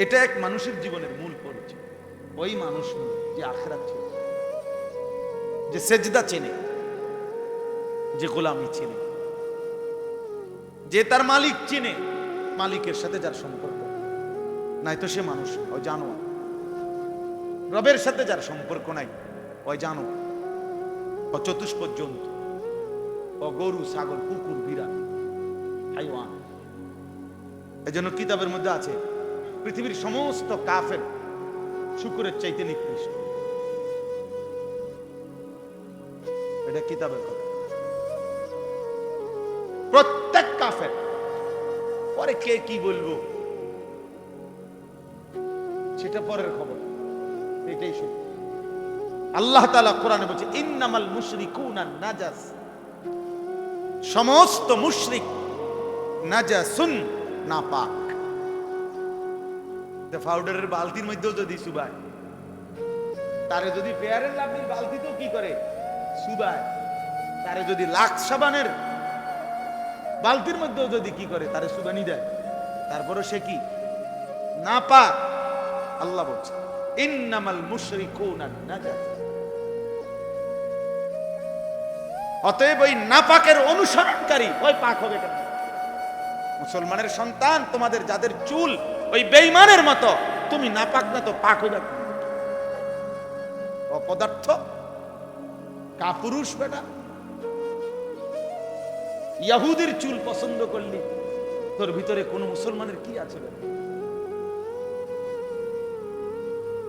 এটা এক মানুষের জীবনের মূল পরিচয়। ওই মানুষ যে আখিরাত চেনে, যে সেজদা চেনে, যে গোলামি চেনে, যে তার মালিক চেনে, মালিকের সাথে যার সম্পর্ক নাই তো সে মানুষ, ওই জানোয়ার। রবের সাথে যার সম্পর্ক নাই ওই জানোয়ার, ও চতুষ্পদ জন্তু, ও গরু, ছাগল, কুকুর, বিড়াল, হাইওয়ান। এই জন্য কিতাবের মধ্যে আছে পৃথিবীর সমস্ত কাফের শুকরের চাইতে নিকৃষ্ট। এটা কিতাবের কথা। প্রত্যেক কাফের, পরে কে কি বলবো সেটা পরের খবর, এটাই সত্য। আল্লাহ তাআলা কোরআনে বলছে ইন্নামাল মুশরিকুনা নাজাস, সমস্ত মুশরিক নাজাসুন, নাপাক। পাউডারের বালতির মধ্যেও যদি সুবায়, তারে যদি পেয়ারের লাভের বালতিতেও কি করে সুবায়, তারে যদি লাক্স সাবানের বালতির মধ্যেও যদি কি করে তারে সুবানি দেয়, তারপরও সে কি নাপাক। আল্লাহ বলছে ইন্নামাল মুশরিকুনা নাজাস। অতএব ওই নাপাকের অনুসরণকারী ওই পাক হবে কেন? মুসলমানের সন্তান তোমাদের যাদের চুল ওই বেঈমানের মতো, তুমি নাপাক না তো পাক হইবা। অপদার্থ, কাপুরুষ বেটা। ইহুদির চুল পছন্দ করলি, তোর ভিতরে কোন মুসলমানের কি আছে?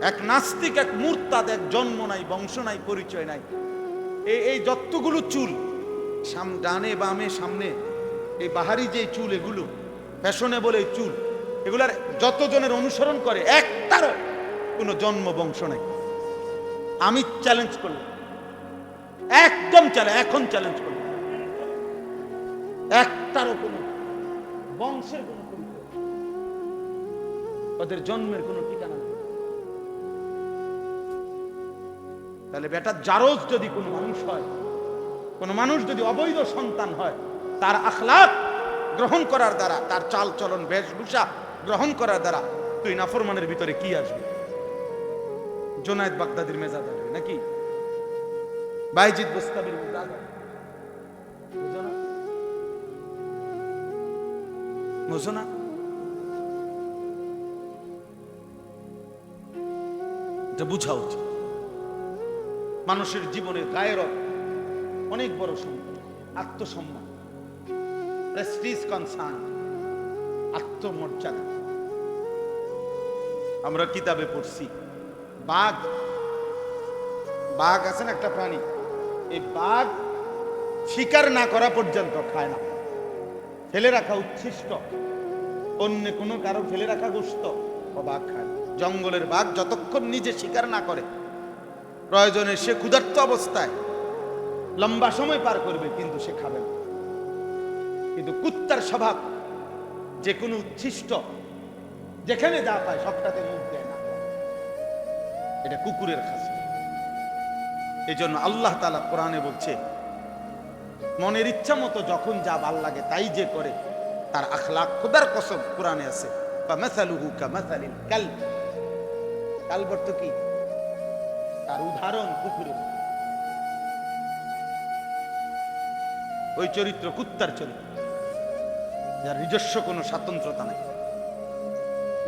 এক নাস্তিক, এক মুরতাদ, এক জন্ম নাই, বংশ নাই, পরিচয় নাই। এই যতগুলো চুল ডানে বামে সামনে, এই বাহারি যে চুল, এগুলো ফ্যাশনেবল এই চুল, এগুলার যতজনের অনুসরণ করে একটারও কোনো জন্ম বংশ নাই। আমি চ্যালেঞ্জ করলাম, একদম এখন চ্যালেঞ্জ করলাম, একটারও কোনো বংশের কোনো পরিচয়, ওদের জন্মের কোনো ঠিকানা নেই। তাহলে বেটা জারজ যদি কোনো মানুষ হয়, কোন মানুষ যদি অবৈধ সন্তান হয়, তার আখলাক গ্রহণ করার দ্বারা, তার চাল চলন বেশভূষা গ্রহণ করার দ্বারা তুই নাফরমানের ভিতরে কি আসবে? জোনায়েদ বাগদাদির মেজাজ আসবে নাকি? বাইজিদ বুস্তামির মেজাজ আসবে? বুঝো না? এটা বুঝা উচিত। মানুষের জীবনের গায়রত অনেক বড় সম্পদ, আত্মসম্মান, প্রেস্টিজ, কনসার্ন, আত্মমর্যাদা। আমরা কিতাবে পড়ছি, বাঘ আছে না একটা প্রাণী, এই বাঘ শিকার না করা পর্যন্ত খায় না, ফেলে রাখা উচ্ছিষ্ট, অন্য কোনো কারো ফেলে রাখা গোশত ও বাঘ খায়। জঙ্গলের বাঘ যতক্ষণ নিজে শিকার না করে, প্রয়োজনে সে ক্ষুধার্ত অবস্থায় লম্বা সময় পার করবে, কিন্তু সে খাবে না। কিন্তু কুত্তার স্বভাব, যে কোনো উচ্ছিষ্ট যেখানে যা পায় সবটাতে মুখ দেয় না, এটা কুকুরের খাসিয়ত। এই জন্য আল্লাহ তাআলা কোরআনে বলছে, মনের ইচ্ছা মতো যখন যা ভাল লাগে তাই যে করে, তার আখলাক, খোদার কসম কোরআনে আছে, ফামাসালুহু কামাসালিল কালব। কালব অর্থ কি? তার উদাহরণ কুকুরের। ওই চরিত্র কুত্তার চরিত্র, যার নিজস্ব কোনো স্বাতন্ত্রতা নেই,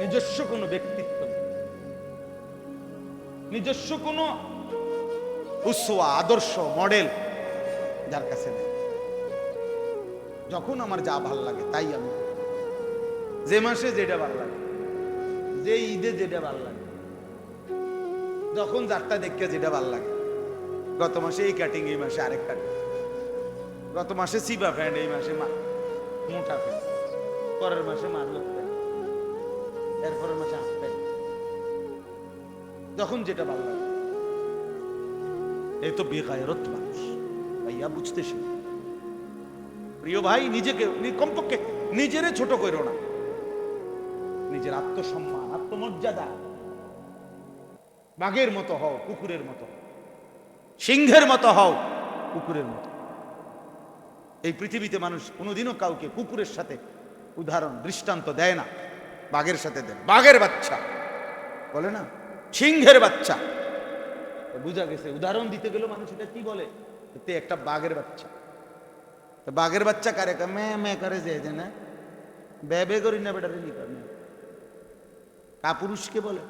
নিজস্ব কোনো ব্যক্তিত্ব নেই, নিজস্ব কোনো উসওয়া, আদর্শ, মডেল যার কাছে নেই। যখন আমার যা ভাল লাগে তাই আমি, যে মাসে যেটা ভাল লাগে, যে ঈদে যেটা ভাল লাগে, যখন যারটা দেখে যেটা ভাল লাগে। গত মাসে এই কাটিং, এই মাসে আরেক কাটিং, গত মাসে সিবা প্যান্ট, এই মাসে মোটা প্যান্ট, পরের মাসে মারলক প্যান্ট, এরপরের মাসে হাফ প্যান্ট, যখন যেটা ভাল লাগে। এই তো বেগায়রত মানুষ ভাইয়া, বুঝতেছি। প্রিয় ভাই, নিজেকে কমপক্ষে নিজেরে ছোট করো না, নিজের আত্মসম্মান, আত্মমর্যাদা, বাঘের মতো হও, কুকুরের মতো, সিংহের মতো হও, কুকুরের মতো। এই পৃথিবীতে মানুষ কোনোদিনও কাউকে কুকুরের সাথে উদাহরণ, দৃষ্টান্ত দেয় না, বাঘের সাথে দেয়। বাঘের বাচ্চা বলে না, সিংহের বাচ্চা, বুঝা গেছে। উদাহরণ দিতে গেল মানুষ এটা কি বলে, একটা বাঘের বাচ্চা। বাঘের বাচ্চা কারে মে করে যে না, বে করি না বেটারে, নি করে কাপুরুষকে বলে।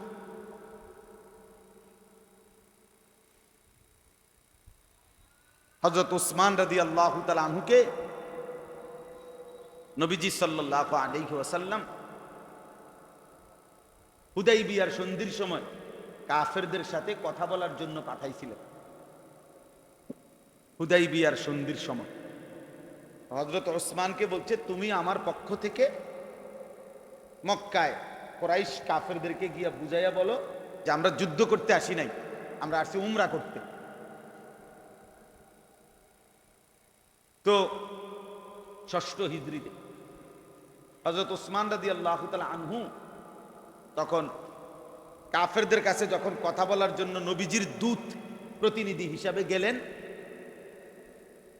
হযরত উসমান রাদিয়াল্লাহু তাআলা আনহুকে নবীজি সাল্লাল্লাহু আলাইহি ওয়াসাল্লাম হুদাইবিয়ার সন্ধির সময় কাফেরদের সাথে কথা বলার জন্য পাঠাইছিলেন। হুদাইবিয়ার সন্ধির সময় হযরত উসমানকে বলছে, তুমি আমার পক্ষ থেকে মক্কায় কুরাইশ কাফেরদেরকে গিয়া বুঝাইয়া বলো যে আমরা যুদ্ধ করতে আসি নাই, আমরা আসছি উমরা করতে। তো ৬ষ্ঠ হিজরিতে হযরত উসমান রাদিয়াল্লাহু তাআলা আনহু তখন কাফেরদের কাছে যখন কথা বলার জন্য নবীজির দূত প্রতিনিধি হিসাবে গেলেন,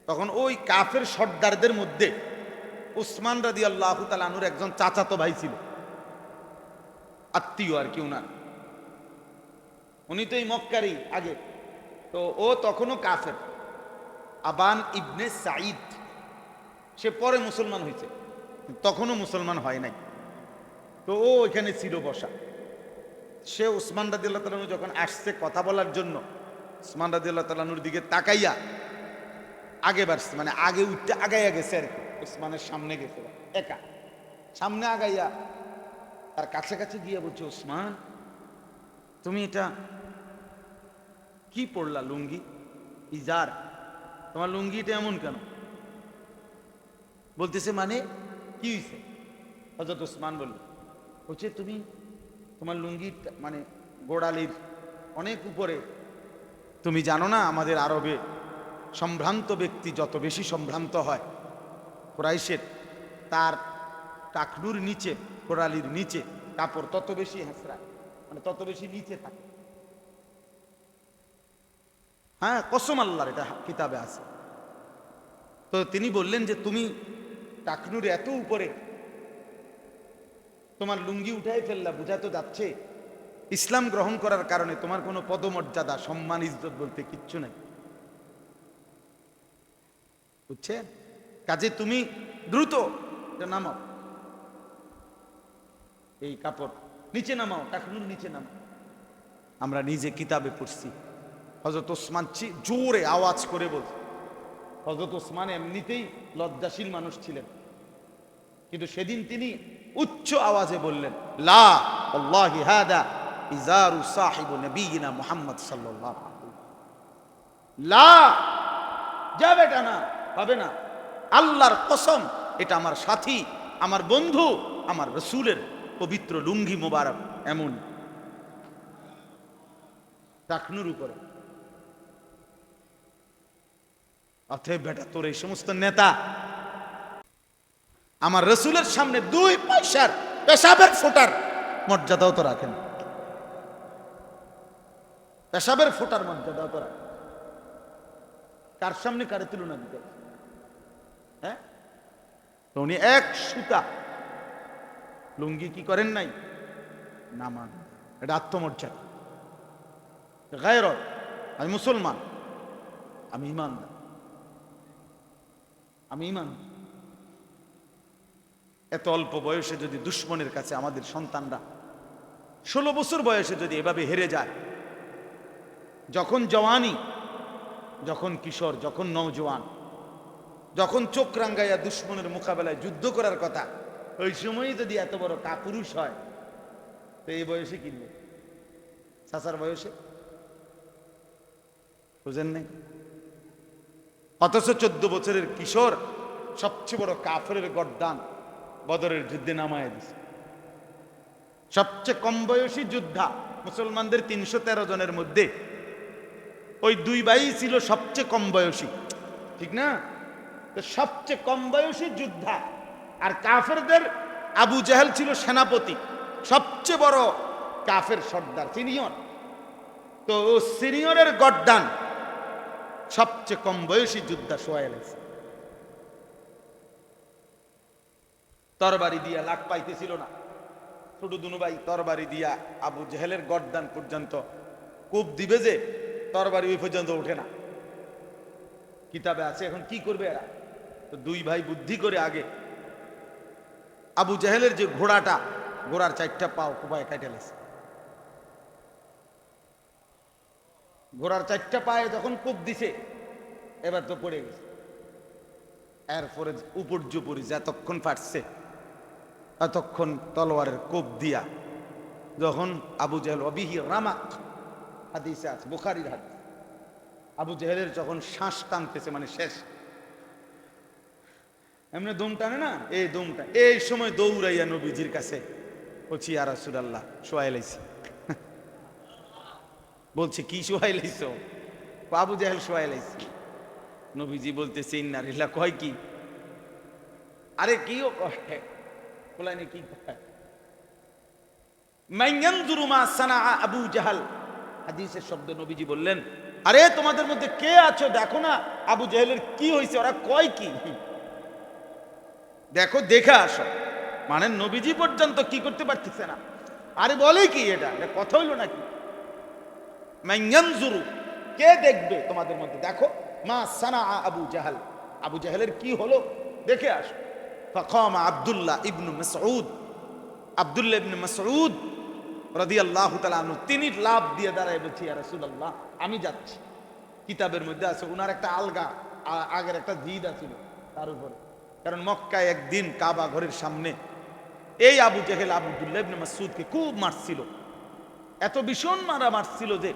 তখন ওই কাফের সর্দারদের মধ্যে উসমান রাদিয়াল্লাহু তাআলা আনহুর একজন চাচাতো ভাই ছিল, আত্মীয় আর কি উনার। উনি তো এই মক্কারই আগে, তো ও তখনও কাফের। আবান ইবনে সাঈদ, সে পরে মুসলমান হয়েছে, তখনও মুসলমান হয় নাই। তো ও ওইখানে ছিল বসা। সে উসমান রাদিয়াল্লাহু তাআলা যখন আসছে কথা বলার জন্য, উসমান রাদিয়াল্লাহু তাআলা আনহুর দিকে তাকাইয়া আগে বাড়ছে, মানে আগে উঠতে আগাইয়া গেছে আর কি। উসমানের সামনে গেছে, একা সামনে আগাইয়া তার কাছাকাছি গিয়ে বলছে, উসমান তুমি এটা কি পড়লা? লুঙ্গি, ইজার, তোমার লুঙ্গিটা এমন কেন? বলতেছে মানে কি হয়েছে? হযরত উসমান বলল, বলছে তুমি তোমার লুঙ্গি মানে গোড়ালির অনেক উপরে, তুমি জানো না আমাদের আরবে সম্ভ্রান্ত ব্যক্তি যত বেশি সম্ভ্রান্ত হয় কুরাইশের, তার টাকনুর নিচে, গোড়ালির নিচে কাপড় তত বেশি হেঁচড়ায়, মানে তত বেশি নিচে থাকে। হ্যাঁ, কসম আল্লাহর, এটা কিতাবে আছে। তো তিনি বললেন যে তুমি টাকনুর এত উপরে তোমার লুঙ্গি উঠাই ফেললা, বোঝা তো যাচ্ছে ইসলাম গ্রহণ করার কারণে তোমার কোনো পদমর্যাদা, সম্মান, ইজ্জত বলতে কিচ্ছু নাই, বুঝছেন? কাজে তুমি দ্রুত এটা নামাও, এই কাপড় নিচে নামাও, টাকনুর নিচে নামাও। আমরা নিজে কিতাবে পড়ছি, হযরত ওসমান জোরে আওয়াজ করে বলছে। হযরত ওসমান এমনিতেই লজ্জাশীল মানুষ ছিলেন, কিন্তু সেদিন তিনি উচ্চ আওয়াজে বললেন, লা আল্লাহি হাদা ইজারু সাহিবু নবিয়িনা মুহাম্মদ সাল্লাল্লাহু আলাইহি ওয়াসাল্লাম, লা, যাবে না, হবে না, আল্লাহর কসম এটা আমার সাথী, আমার বন্ধু, আমার রাসূলের পবিত্র লুঙ্গি মোবারক, এমন টাকনুর উপরে। অতএব বেটা, তোর এই সমস্ত নেতা আমার রাসূলের সামনে 2 পয়সার পেশাবের ফোঁটার মর্যাদাও তো রাখেন, পেশাবের ফোঁটার মর্যাদাও তো রাখেন। কার সামনে কারে তুলনা দিতে? হ্যাঁ, তো উনি এক সুতা লুঙ্গি কি করেন নাই, নামান। এটা আত্মমর্যাদা, গায়রত। আমি মুসলমান, আমি ইমানদার, আমি ইমানদার। এত অল্প বয়সে যদি দুশ্মনের কাছে আমাদের সন্তানরা 16 বছর বয়সে যদি এভাবে হেরে যায়, যখন জওয়ানি, যখন কিশোর, যখন নওজোয়ান, যখন চোখ রাঙ্গাইয়া দুশ্মনের মোকাবেলায় যুদ্ধ করার কথা, ওই সময়ই যদি এত বড় কাপুরুষ হয়, তো এই বয়সে কিনবে চাচার বয়সে, বুঝেন নাই? অথচ 14 বছরের কিশোর সবচেয়ে বড় কাফেরের গর্দান বদরের যুদ্ধে নামায় দিছে। সবচেয়ে কম বয়সী যোদ্ধা মুসলমানদের 313 জনের মধ্যে ওই 2 ভাই ছিল সবচেয়ে কম বয়সী, ঠিক না? তো সবচেয়ে কম বয়সী যোদ্ধা, আর কাফেরদের আবু জাহেল ছিল সেনাপতি, সবচেয়ে বড় কাফের সর্দার, সিনিয়র। তো সিনিয়রের গর্দান সবচেয়ে কম বয়সী যোদ্ধা সোহাইল, তরবারি দিয়া লাখ পাইতেছিল না, ছোট দুনু ভাই তরবারি দিয়া আবু জাহেলের গর্দান পর্যন্ত কূপ দিবে, যে তরবারি ওই পর্যন্ত ওঠে না, কিতাবে আছে। এখন কি করবে এরা? তো 2 ভাই বুদ্ধি করে আগে আবু জাহেলের যে ঘোড়াটা, ঘোড়ার 4টা পাও কুপায় কাটে লেছে। ঘোড়ার 4টা পায়ে যখন কূপ দিছে, এবার তো পড়ে গেছে। এরপরে উপর্যুপরি যতক্ষণ পারছে ততক্ষণ তলোয়ারের কোপ দিয়া, যখন আবু জাহেল অবিহি রামাক, হাদিসে আছে, বুখারীর হাদিস, আবু জাহেলের যখন শ্বাস টানতেছে, মানে শেষ, এমনি দম টানে না, এই দমটা, এই সময় দৌড়াইয়া নবীজির কাছে বলছি, ইয়া রাসূলুল্লাহ শোয়াই লাইছি। বলছে কি শোয়াই লাইছো? আবু জাহেল শোয়াই লাইছি। নবীজি বলতেছে, ইন্না লিল্লাহি, কয় কি? আরে কিও কয়, বলেন কি কয়? মান ইয়ানজুরু মা সানা আবু জাহাল, হাদিসের শব্দ নবীজি বললেন, আরে তোমাদের মধ্যে কে আছো, দেখো না আবু জাহেলের কি হয়েছে, ওরা কয় কি, দেখো, দেখে আসো। মানে নবীজি পর্যন্ত কি করতে পারতেছে না। আরে বলে কি, এটা কথা হইল নাকি? মান ইয়ানজুরু, কে দেখবে তোমাদের মধ্যে, দেখো, মা সানা আবু জাহাল, আবু জাহেলের কি হলো দেখে আসো। ফাকামা আব্দুল্লাহ ইবনে মাসউদ, আব্দুল্লাহ ইবনে মাসউদ রাদিয়াল্লাহু তাআলা আনহু, তিনি লাভ দিয়ে দাঁড়ায় বলছি, ইয়া রাসূলুল্লাহ আমি যাচ্ছি। কিতাবের মধ্যে আছে ওনার একটা আলগা আগের একটা জিদ আছিল তার উপরে। কারণ মক্কায় একদিন কাবা ঘরের সামনে এই আবু জেহেল আব্দুল্লাহ ইবনে মাসউদকে খুব মারছিল, এত ভীষণ মারছিল যে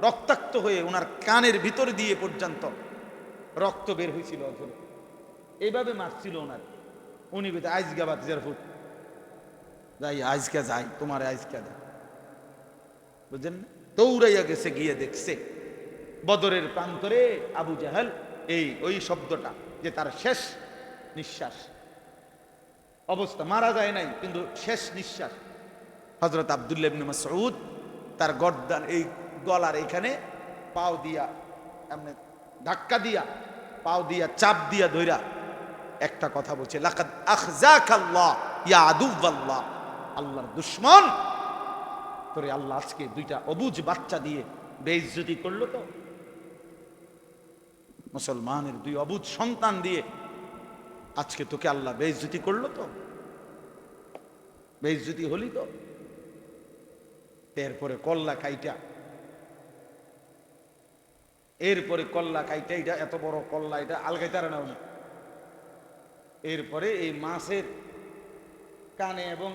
রক্তাক্ত হয়ে ওনার কানের ভিতর দিয়ে পর্যন্ত রক্ত বের হয়েছিল। অথরে এইভাবে মারছিল ওনার। উনি বলতে আইজগা বাতিজার ফুট যাই, আজকে যাই, তোমার আজকে যাই, বুঝলেন? দৌড়াইয়া গেছে, গিয়ে দেখছে বদরের প্রান্তরে আবু জাহেল, এই ওই শব্দটা যে তার শেষ নিঃশ্বাস অবস্থা, মারা যায় নাই কিন্তু শেষ নিঃশ্বাস। হযরত আব্দুল্লাহ ইবনে মাসউদ তার গর্দান এই গলার এখানে পাও দিয়া এমনি ধাক্কা দিয়া, পাও দিয়া চাপ দিয়া ধইরা একটা কথা বলছে, লাকাদ আখযাকাল্লাহ ইয়া আদুওয়াল্লাহ, আল্লাহর দুশমন তোরে আল্লাহ আজকে দুইটা অবুঝ বাচ্চা দিয়ে বেইজ্জতি করলো। তো মুসলমানের দুই অবুঝ সন্তান দিয়ে আজকে তোকে আল্লাহ বেইজ্জতি করলো। তো বেইজ্জতি হলি তো। এরপরে কল্লা খাইটা, এরপরে কল্লা খাইটা, এটা এত বড় কল্লা, এটা আলগাইতারে না উনি। এরপরে এই মাছের কানে এবং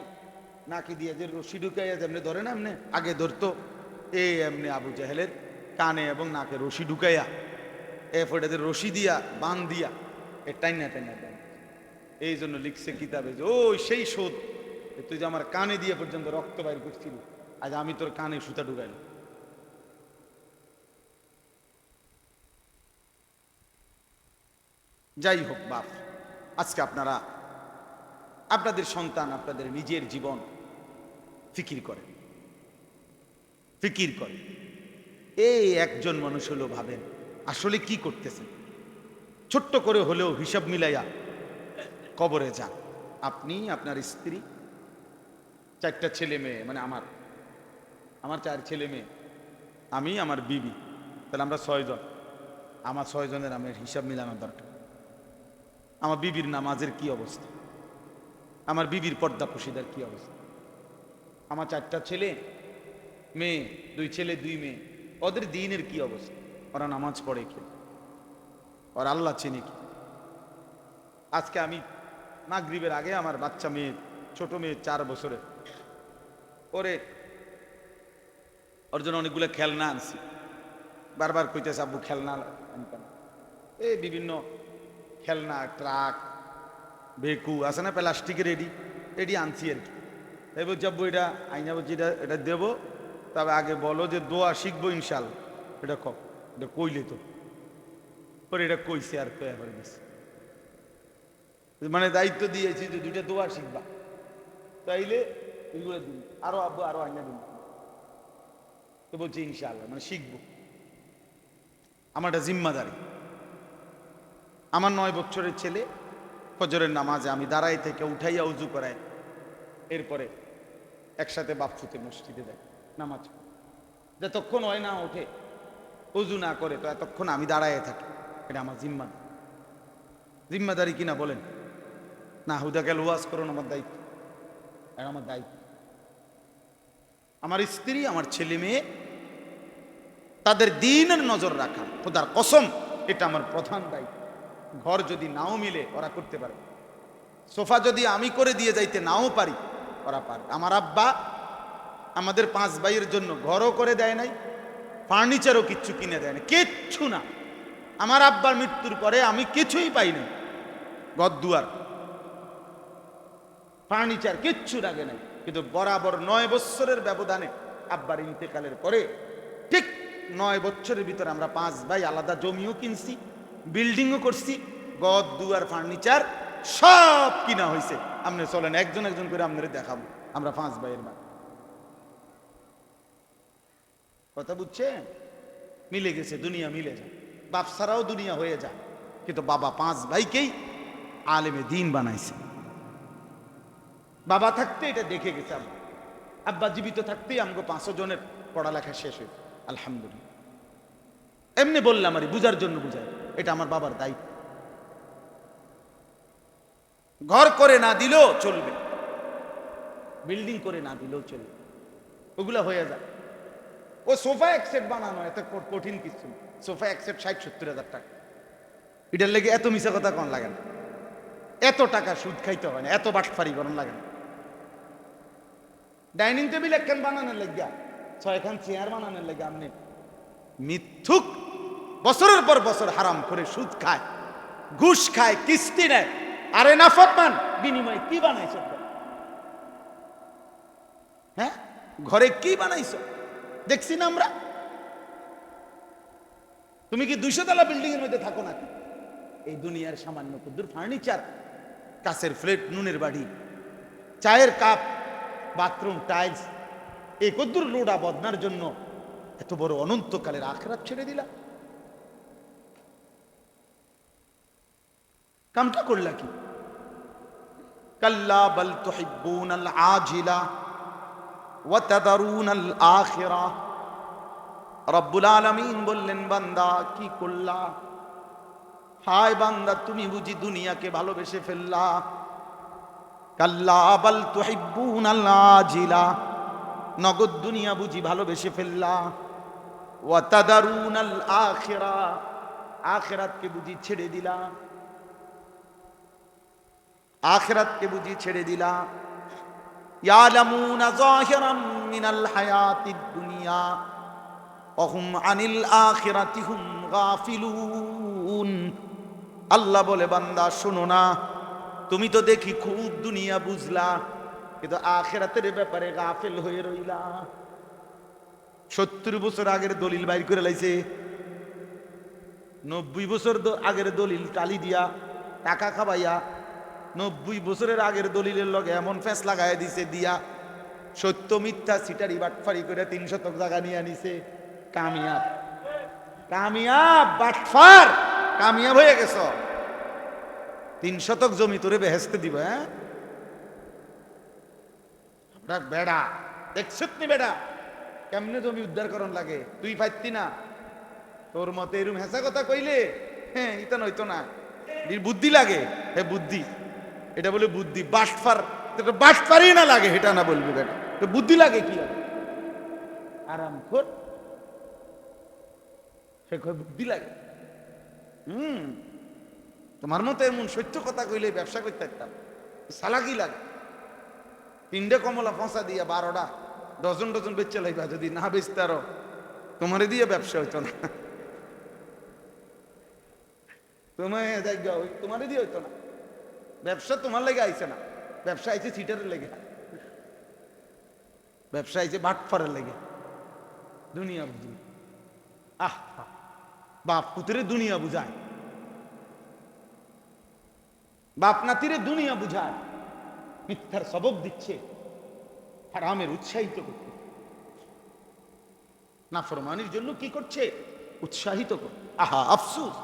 নাকি দিয়ে যে রশি ঢুকাইয়া যেমনি ধরে না, এমনি আগে ধরতো, এই এমনি আবু জাহেলের কানে এবং নাকে রশি ঢুকাইয়া এরপরে রশি দিয়া বান দিয়া এ টাইনা টাইনা দেন। এই জন্য লিখছে কিতাবে যে ওই সেই শোধ, তুই যে আমার কানে দিয়ে পর্যন্ত রক্ত বাইর করছিল, আজ আমি তোর কানে সুতা ঢুকাইলাম। যাই হোক বাপ, আজকে আপনারা আপনাদের সন্তান, আপনাদের নিজের জীবন ফিকির করেন, ফিকির করেন। এই একজন মানুষ হলো ভাবেন আসলে কি করতেছেন, ছোট্ট করে হলেও হিসাব মিলাইয়া কবরে যান। আপনি, আপনার স্ত্রী, চারটা ছেলে মেয়ে, মানে আমার 4 ছেলে মেয়ে, আমি, আমার বিবি, তাহলে আমরা 6 জন। আমার 6 জনের আমার হিসাব মিলানোর দরকার। আমার বিবির নামাজের কি অবস্থা, আমার বিবির পর্দা পশিদার কি অবস্থা, আমার 4টা ছেলে মেয়ে, 2 ছেলে 2 মেয়ে, ওদের দিনের কি অবস্থা, ওরা নামাজ পড়ে কি, ওরা আল্লাহ চেনে কি। আজকে আমি মাগরিবের আগে আমার বাচ্চা মেয়ে, ছোট মেয়ে 4 বছরের, ওর জন্য অনেকগুলো খেলনা আনছি। বারবার কইতেছে আব্বু খেলনা আনতাম, এই বিভিন্ন খেলনা, ট্রাক, বেকু আছে না প্লাস্টিকের, এডি আনছি আর কি। এই বলছি আব্বু এটা আইনা, বলছি এটা দেবো, তবে আগে বলো যে দোয়া শিখবো ইনশাল্লাহ। এটা এটা কইলে তো পরে এটা কইছে আর কয়ে করে দিচ্ছে, মানে দায়িত্ব দিয়েছি যে 2টা দোয়া শিখবা, তাইলে এগুলো দিন, আরো আব্বু আরো আইনা দিন। তো বলছি ইনশাআল্লাহ, মানে শিখবো। আমার একটা জিম্মাদারি। আমার 9 বছরের ছেলে ফজরের নামাজে আমি দাঁড়াই থেকে উঠাইয়া উজু করাই, এরপরে একসাথে বাপসুতে মসজিদে দেয় নামাজ। যতক্ষণ হয় না ওঠে, উজু না করে, তো এতক্ষণ আমি দাঁড়ায় থাকি। এটা আমার জিম্মাদারি কিনা বলেন না? হুদা গেল ওয়াজ করুন, আমার দায়িত্ব, এটা আমার দায়িত্ব। আমার স্ত্রী, আমার ছেলে মেয়ে, তাদের দ্বীনের নজর রাখা, খোদার কসম এটা আমার প্রধান দায়িত্ব। ঘর যদি নাও মিলে ওরা করতে পারে, সোফা যদি আমি করে দিয়ে যাইতে নাও পারি, ওরা পারে। আমার আব্বা আমাদের 5 ভাইয়ের জন্য ঘরও করে দেয় নাই, ফার্নিচারও কিচ্ছু কিনে দেয় না, কিচ্ছু না। আমার আব্বার মৃত্যুর পরে আমি কিছুই পাই নাই, ঘর দুয়ার, ফার্নিচার কিচ্ছু লাগে নাই। কিন্তু বরাবর 9 বছরের ব্যবধানে আব্বার ইন্তেকালের পরে ঠিক 9 বছরের ভিতরে আমরা 5 ভাই আলাদা জমিও কিনছি, বিল্ডিংও করছি, ঘর দুয়ার ফার্নিচার সব কিনা হয়েছে। আপনি চলেন একজন একজন করে আপনাদের দেখাবো, আমরা 5 ভাইয়ের মা। কথা বুঝছেন? মিলে গেছে, দুনিয়া মিলে যায়, বাপ ছাড়াও দুনিয়া হয়ে যায়। কিন্তু বাবা 5 ভাইকেই আলেমে দ্বীন বানাইছে। বাবা থাকতে এটা দেখে গেছে, আব্বা জীবিত থাকতেই আমাকে 5 জনের পড়ালেখা শেষ হয়েছে, আলহামদুলিল্লাহ। এমনি বললাম আর বুঝার জন্য বুঝাই, এটা আমার বাবার দায়িত্ব। ঘর করে না দিলেও চলবে, বিল্ডিং করে না দিলেও চলবে, ওগুলা হয়ে যায়। ও সোফা এক সেট বানানো এত কঠিন কিছু, সোফা এক সেট 60-70 হাজার টাকা। এটার লেগে এত মিশা কথা কোন লাগে না, এত টাকা সুদ খাইতে হয় না, এত বাটফারি করন লাগে না। ডাইনিং টেবিল একখান বানানোর লেগা 6খান চেয়ার বানানোর লেগে আপনি মিথ্যুক বছরের পর বছর হারাম করে সুদ খায়, ঘুষ খায়, কিস্তি নেয়, আরে নাফরমান বিনিময়ে কি বানাইছো? হ্যাঁ, ঘরে কি বানাইছো দেখছি না আমরা। তুমি কি 200 তলা বিল্ডিং এর মধ্যে থাকো নাকি? এই দুনিয়ার সামান্য কুদ্দুর ফার্নিচার, কাছের ফ্লেট, নুনের বাড়ি, চায়ের কাপ, বাথরুম টাইলস, এই কুদ্দুর লোডা বদনার জন্য এত বড় অনন্তকালের আখিরাত ছেড়ে দিলা। কামটা করলা কি? কাল্লা বাল তুহিব্বুনাল আজিলা ওয়া তাদারুনাল আখিরা। রব্বুল আলামিন বললেন, বান্দা কি করলা? হায় বান্দা, তুমি বুঝি দুনিয়াকে ভালোবেসে ফেললা। কাল্লা বাল তুহিব্বুনাল আজিলা, নগদ দুনিয়া বুঝি ভালোবেসে ফেললা। ওয়া তাদারুনাল আখিরা, আখিরাতকে বুঝি ছেড়ে দিলা। আখিরাতকে বুঝি ছেড়ে দিলা। ইয়ালামুনা যাহিরাম মিনাল হায়াতিদ দুনিয়া ওয়া হুম আনিল আখিরাতি হুম গাফিলুন। আল্লাহ বলে, বান্দা শোনো না, তুমি তো দেখি খুব দুনিয়া বুঝলা, কিন্তু আখিরাতের ব্যাপারে গাফিল হয়ে রইলা। 70 বছর আগের দলিল বাইর করে লাইছে, 90 বছর আগের দলিল টালি দিয়া টাকা খাবাইয়া 90 বছরের আগের দলিলের লগে এমন ফেস লাগাই দিছে দিয়া, সত্য মিথ্যা সিটারি বাটফারি করে 3 শতক জায়গা নিয়ে আনিছে। কামিয়াব, কামিয়াব বাটফার, কামিয়াব হয়ে গেছ। 3 শতক জমি তোরে বেহেস্তে দিব। হ্যাঁ, আপনার বেড়া দেখছত নি বেড়া কেমনে জমি উদ্ধার করন লাগে? তুই পাইতি না? তোর মতে এরম হেসা কথা কইলে হ্যাঁ ইতা নইতো না। বুদ্ধি লাগে, হ্যাঁ বুদ্ধি, এটা বলে বুদ্ধি। বাটফার, বাটফারই না লাগে এটা না বলবি বেটা, বুদ্ধি লাগে কি লাগে? আরাম খোর, সে কয় বুদ্ধি লাগে। তোমার মতো এমন সত্য কথা কইলে ব্যবসা করতে পারতাম। সালাকি লাগে। 3টে কমলা ফসা দিয়া 12টা ডজন ডজন বেচে লাইবা, যদি না বেচতে আরো তোমারে দিয়ে ব্যবসা হইতো না। তোমারে দিয়ে হইতো না। ব্যবসা তোমার লেগে আইছে না, ব্যবসা আইছে সিটারের লেগে, ব্যবসা আইছে বাটফারের লেগে। দুনিয়া বুঝি, আহ বাপ পুত্রে দুনিয়া বুঝায়, বাপ নাতিরে দুনিয়া বুঝায়, মিথ্যার সবক দিচ্ছে, হারামের উৎসাহিত করতে, নাফরমানির জন্য কি করছে? উৎসাহিত করছে। আহা আফসুস,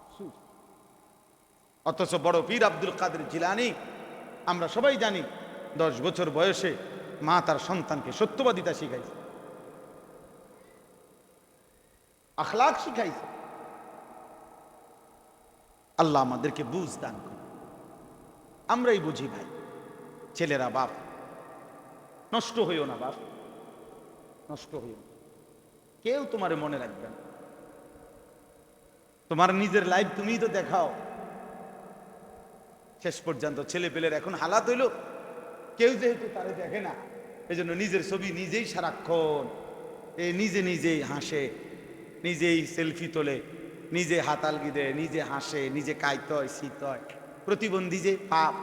আফসুস। অথচ বড় পীর আব্দুল কাদের জিলানী, আমরা সবাই জানি, 10 বছর বয়সে মা তার সন্তানকে সত্যবাদিতা শিখাইছে, আখলাক শিখাইছে। আল্লাহ আমাদেরকে বুঝ দান করে। আমরাই বুঝি ভাই, ছেলেরা বাপ, নষ্ট হইও না বাপ, নষ্ট হইও না। কেউ তোমারে মনে রাখবে না। তোমার নিজের লাইফ তুমিই তো দেখাও। শেষ পর্যন্ত ছেলে পেলের এখন হালাত হইল, কেউ যেহেতু তারে দেখে না, এই জন্য নিজের ছবি নিজেই সারাক্ষণ নিজে নিজেই হাসে, নিজেই সেলফি তোলে, নিজে হাতালগি দেয়, নিজে হাসে, নিজে কাইত হয়, শীত হয়। প্রতিবন্ধী যে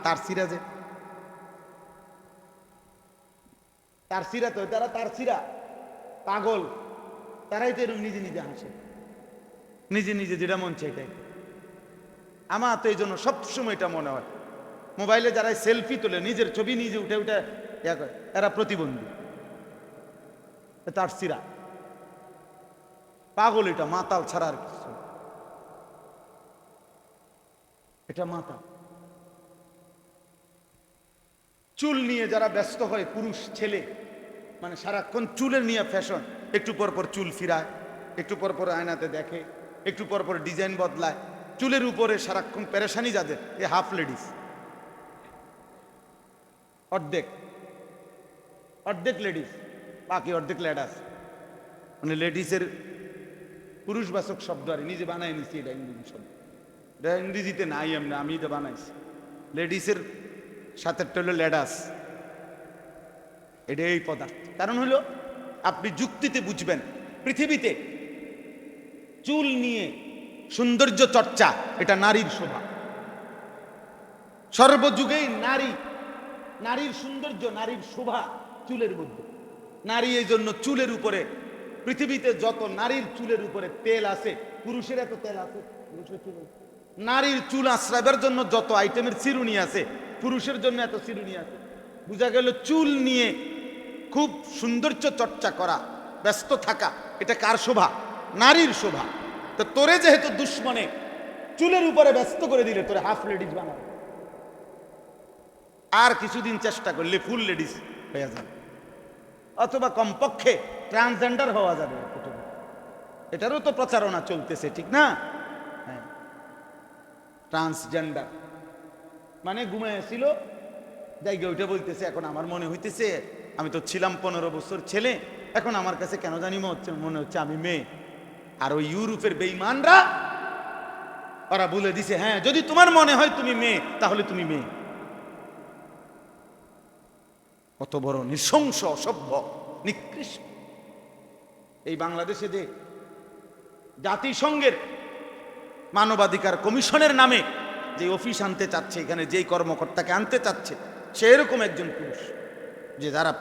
তার সিরা, যে তার সিরা, তো তারা তার সিরা পাগল, তারাই তো এরকম নিজে নিজে হাসে, নিজে নিজে যেটা মন চাইটাই। আমার তো এই জন্য সবসময় এটা মনে হয়, মোবাইলে যারা সেলফি তোলে, নিজের ছবি নিজে উঠে উঠে এরা প্রতিবন্ধী, তার সিরা পাগল। এটা মাতাল ছাড়া আর কিছু, এটা মাতাল। চুল নিয়ে যারা ব্যস্ত হয়, পুরুষ ছেলে, মানে সারাক্ষণ চুলের নিয়ে ফ্যাশন, একটু পর পর চুল ফিরায়, একটু পর পর আয়নাতে দেখে, একটু পর পর ডিজাইন বদলায়, চুলের উপরে সারাক্ষণ পেরেশানি যাদের, এ হাফ লেডিস, অর্ধেক অর্ধেক লেডিস। বাকি অর্ধেক লেডাস, মানে লেডিসের পুরুষবাচক শব্দ আর নিজে বানাই নিছি, এটা ইংরেজি শব্দ, এটা ইংরেজিতে নাই, এমনি আমি এটা বানাইছি। লেডিসের সাথে হলো লেডাস, এটা এই পদার্থ। কারণ হলো আপনি যুক্তিতে বুঝবেন, পৃথিবীতে চুল নিয়ে সৌন্দর্য চর্চা এটা নারীর শোভা। সর্বযুগেই নারীর সৌন্দর্য, নারীর শোভা চুলের মধ্যে। নারী এই জন্য চুলের উপরে, পৃথিবীতে যত নারীর চুলের উপরে তেল আছে, পুরুষের এত তেল আছে? নারীর চুল আশ্রয়ের জন্য যত আইটেমের চিরুনি আছে, পুরুষের জন্য এত চিরুনি আছে। বোঝা গেল চুল নিয়ে খুব সৌন্দর্য চর্চা করা, ব্যস্ত থাকা, এটা কার শোভা? নারীর শোভা। তো তোরে যেহেতু দুশ্মনে চুলের উপরে ব্যস্ত করে দিলে, তোরে হাফ লেডিস বানাবে, আর কিছুদিন চেষ্টা করলে ফুল লেডিস হয়ে যাবে, অথবা কমপক্ষে ট্রান্সজেন্ডার হওয়া যাবে। এটারও তো প্রচারণা চলতেছে, ঠিক না? হ্যাঁ, ট্রান্সজেন্ডার মানে ঘুমাইছিল জায়গা ওইটা বলতেছে, এখন আমার মনে হইতেছে আমি তো ছিলাম 15 বছর ছেলে, এখন আমার কাছে কেন জানি মনে হচ্ছে আমি মেয়ে। আর ওই ইউরোপের বেঈমানরা ওরা বলে দিছে, হ্যাঁ যদি তোমার মনে হয় তুমি মেয়ে, তাহলে তুমি মেয়ে। কত বড় নৃশংস, অসভ্য, নিকৃষ্ট। এই বাংলাদেশে যে জাতিসংঘের মানবাধিকার কমিশনের নামে যে অফিস আনতে চাচ্ছে, এখানে যেই কর্মকর্তাকে আনতে চাচ্ছে, সে এরকম একজন পুরুষ যে যারা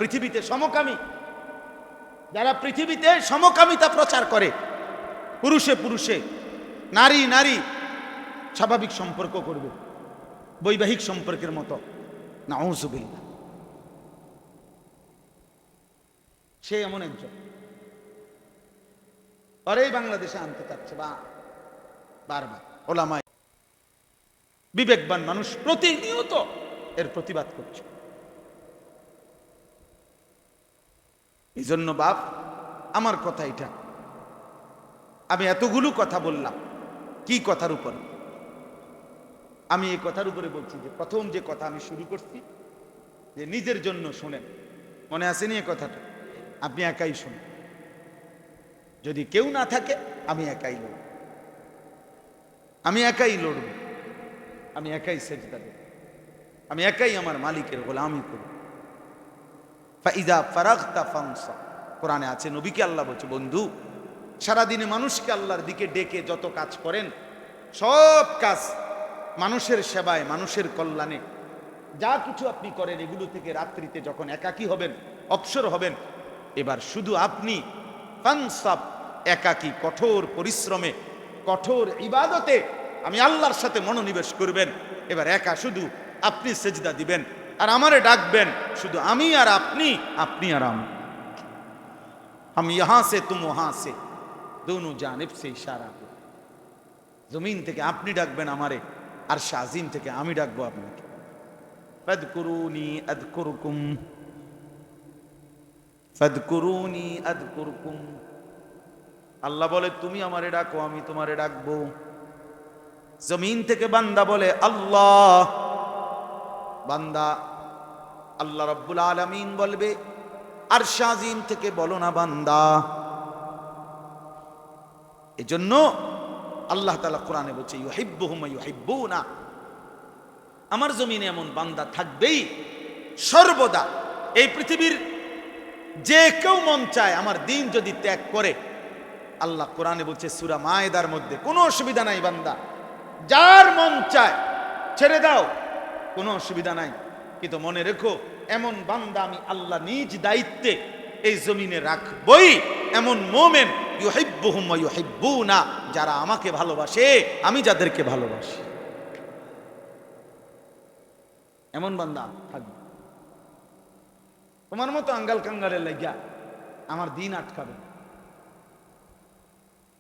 পৃথিবীতে সমকামিতা প্রচার করে, পুরুষে পুরুষে, নারী নারী স্বাভাবিক সম্পর্ক করবে, বৈবাহিক সম্পর্কের মতো। নাউযুবিল্লাহ, সে এমন একজন, পরেই বাংলাদেশে আনতে চাচ্ছে বারবার। ওলামায়ে বিবেকবান মানুষ প্রতিনিয়ত এর প্রতিবাদ করছে। এই জন্য বাপ, আমার কথা এটা, আমি এতগুলো কথা বললাম, কি কথার উপর? আমি এই কথার উপরে বলছি যে প্রথম যে কথা আমি শুরু করছি, যে নিজের জন্য শোনেন। মনে আসেনি এ কথাটা? আপনি একাই শোনেন, যদি কেউ না থাকে আমি একাই লড়ব, আমি একাই লড়ব, আমি একাই সেজদা দেব, আমি একাই আমার মালিকের গোলামি করব। ফাইদা ফারাগতা ফানসাব, কোরআনে আছে, নবীকে আল্লাহ বলছে, বন্ধু সারাদিনে মানুষকে আল্লাহর দিকে ডেকে যত কাজ করেন, সব কাজ মানুষের সেবায়, মানুষের কল্যাণে, যা কিছু আপনি করেন, এগুলো থেকে রাত্রিতে যখন একাকী হবেন, অবসর হবেন, এবার শুধু আপনি ফানসাব, একাকী কঠোর পরিশ্রমে, কঠোর ইবাদতে আমি আল্লাহর সাথে মনোনিবেশ করবেন। এবার একা শুধু আপনি সেজদা দিবেন আর আমারে ডাকবেন, শুধু আমি আর আপনি, আপনি আর আমি। हम यहां से तुम वहां से दोनों जानिब से इशारा को। जमीन থেকে আপনি ডাকবেন আমারে, আর শাজিম থেকে আমি ডাকবো আপনাকে। ফাদকুরুনি আযকুরকুম, ফাদকুরুনি আযকুরকুম। আল্লাহ বলে তুমি আমারে ডাকো, আমি তোমারে ডাকবো। জমিন থেকে বান্দা বলে আল্লাহ, বান্দা আল্লাহ রাব্বুল আলামিন বলবে, আর শাজিম থেকে বলো না বান্দা। এজন্য আল্লাহ তাআলা কোরআনে বলছে, ইউহিব্বুহুম ওয়া ইউহিব্বুনা, আমার জমিনে এমন বান্দা থাকবেই সর্বদা। এই পৃথিবীর যে কেউ মন চায় আমার দিন যদি ত্যাগ করে, আল্লাহ কোরআনে বলছে সূরা মায়েদার মধ্যে, কোনো অসুবিধা নাই বান্দা, যার মন চায় ছেড়ে দাও, কোনো অসুবিধা নাই, কিন্তু মনে রেখো এমন বান্দা আমি আল্লাহ নিজ দায়িত্বে এই জমিনে রাখবই। এমন মোমেন ইউহিব্বুহুম ওয়া ইউহিব্বুনা, যারা আমাকে ভালোবাসে, আমি যাদেরকে ভালোবাসি, এমন বান্দা থাকবে। তোমার মতো আঙ্গাল কাঙ্গালের লাগিয়া আমার দিন আটকাবে,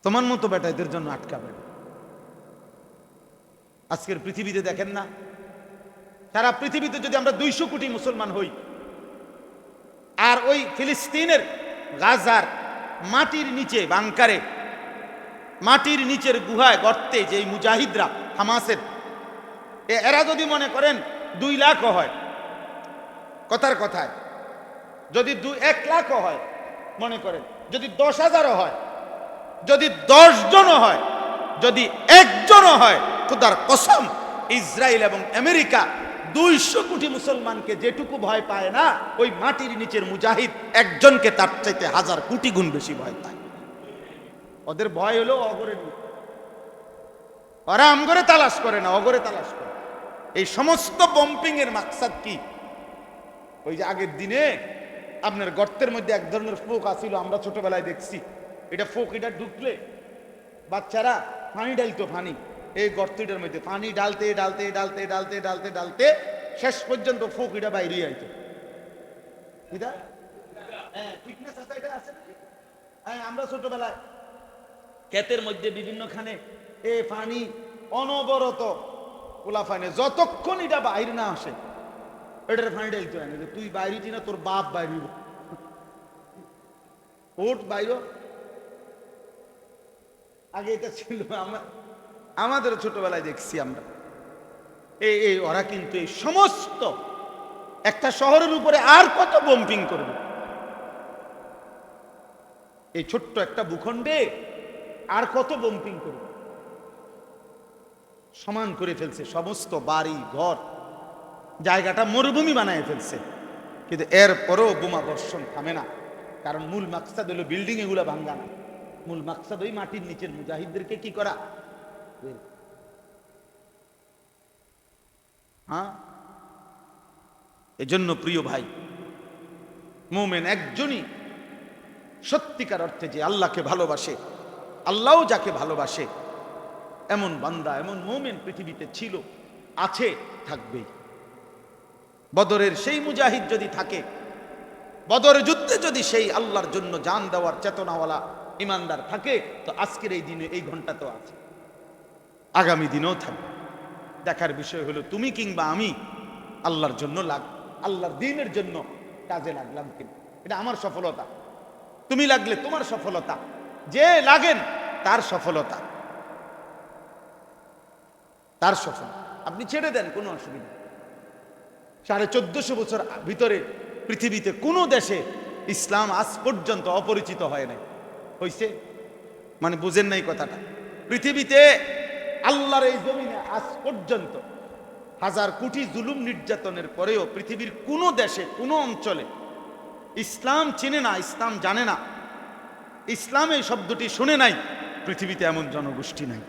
তোমার মতো বেটাদের জন্য আটকাবে। আজকের পৃথিবীতে দেখেন না, সারা পৃথিবীতে যদি আমরা 200 কোটি মুসলমান হই, আর ওই ফিলিস্তিনের গাজার মাটির নিচে বাংকারে, মাটির নিচের গুহায় গর্তে যে মুজাহিদরা হামাসের, এরা যদি মনে করেন 2 লাখ হয়, কথার কথায় যদি 1 লাখ হয়, মনে করেন যদি 10,000 হয়, যদি 10 জনও হয়, যদি 1 জনও হয়, খোদার কসম ইসরায়েল এবং আমেরিকা 200 কোটি মুসলমানকে যেটুকু ভয় পায় না, ওই মাটির নিচের মুজাহিদ একজনকে তার চাইতে 1000 কোটি গুণ বেশি ভয় পায়। ওদের ভয় হলো অগরের, ওরা আমগরে তালাশ করে না, অগরে তালাশ করে। এই সমস্ত বম্পিং এর মাকসাদ কি? ওই যে আগের দিনে আপনার গর্তের মধ্যে এক ধরনের ফোক আসিল, আমরা ছোটবেলায় দেখছি। এটা ফোক, এটা ঢুকলে বাচ্চারা পানি ডালতো, পানি এই গর্তটার মধ্যে পানি ডালতে ডালতে ডালতে ডালতে ডালতে ডালতে শেষ পর্যন্ত ফোক এটা বাইরে আইতো। এটা ফিটনেস আছে, এটা আছে। হ্যাঁ, আমরা ছোটবেলায় ক্ষেতের মধ্যে বিভিন্নখানে এ পানি অনবরত পোলাফানে, যতক্ষণ এটা বাইরে না আসে এটার পানি ডালতে হয় না। তুই বাইরেছি না, তোর বাপ বাইরে ওট বাইর। আগে এটা ছিল, আমাদের ছোটবেলায় দেখছি আমরা। এই ওরা কিন্তু এই সমস্ত একটা শহরের উপরে আর কত বম্পিং করবে, এই ছোট্ট একটা ভূখণ্ডে আর কত বম্পিং করবে। সমান করে ফেলছে সমস্ত বাড়ি ঘর, জায়গাটা মরুভূমি বানায় ফেলছে। কিন্তু এরপরও বোমা বর্ষণ থামে না, কারণ মূল মাকসাদ হলো বিল্ডিং এগুলা ভাঙ্গা না, মূল মাকসাদ ওই মাটির নিচের মুজাহিদদেরকে কি করা। হ্যাঁ, এজন্য প্রিয় ভাই, মুমিন একজনই সত্যিকার অর্থে যে আল্লাহকে ভালোবাসে, আল্লাহও যাকে ভালোবাসে, এমন বান্দা, এমন মুমিন পৃথিবীতে ছিল, আছে, থাকবেই। বদরের সেই মুজাহিদ যদি থাকে, বদরের যুদ্ধে যদি সেই আল্লাহর জন্য জান দেওয়ার চেতনাওয়ালা ইমানদার থাকে, তো আজকের এই দিনে এই ঘন্টা তো আছে, আগামী দিনেও থাকবে। দেখার বিষয় হলো তুমি কিংবা আমি আল্লাহর জন্য আল্লাহর দ্বীনের জন্য কাজে লাগলাম কিনা। এটা আমার সফলতা, তুমি লাগলে তোমার সফলতা, যে লাগেন তার সফলতা, তার সফলতা। আপনি ছেড়ে দেন, কোনো অসুবিধা। 1450 বছর ভিতরে পৃথিবীতে কোনো দেশে ইসলাম আজ পর্যন্ত অপরিচিত হয় নাই, হইছে? মানে বুঝেন নাই কথাটা। পৃথিবীতে আল্লাহর এই জমিনে আজ পর্যন্ত 1000 কোটি জুলুম নির্যাতনের পরেও পৃথিবীর কোনো দেশে, কোনো অঞ্চলে ইসলাম চিনে না, ইসলাম জানে না, ইসলাম এই শব্দটি শুনে নাই, পৃথিবীতে এমন জনগোষ্ঠী নাই।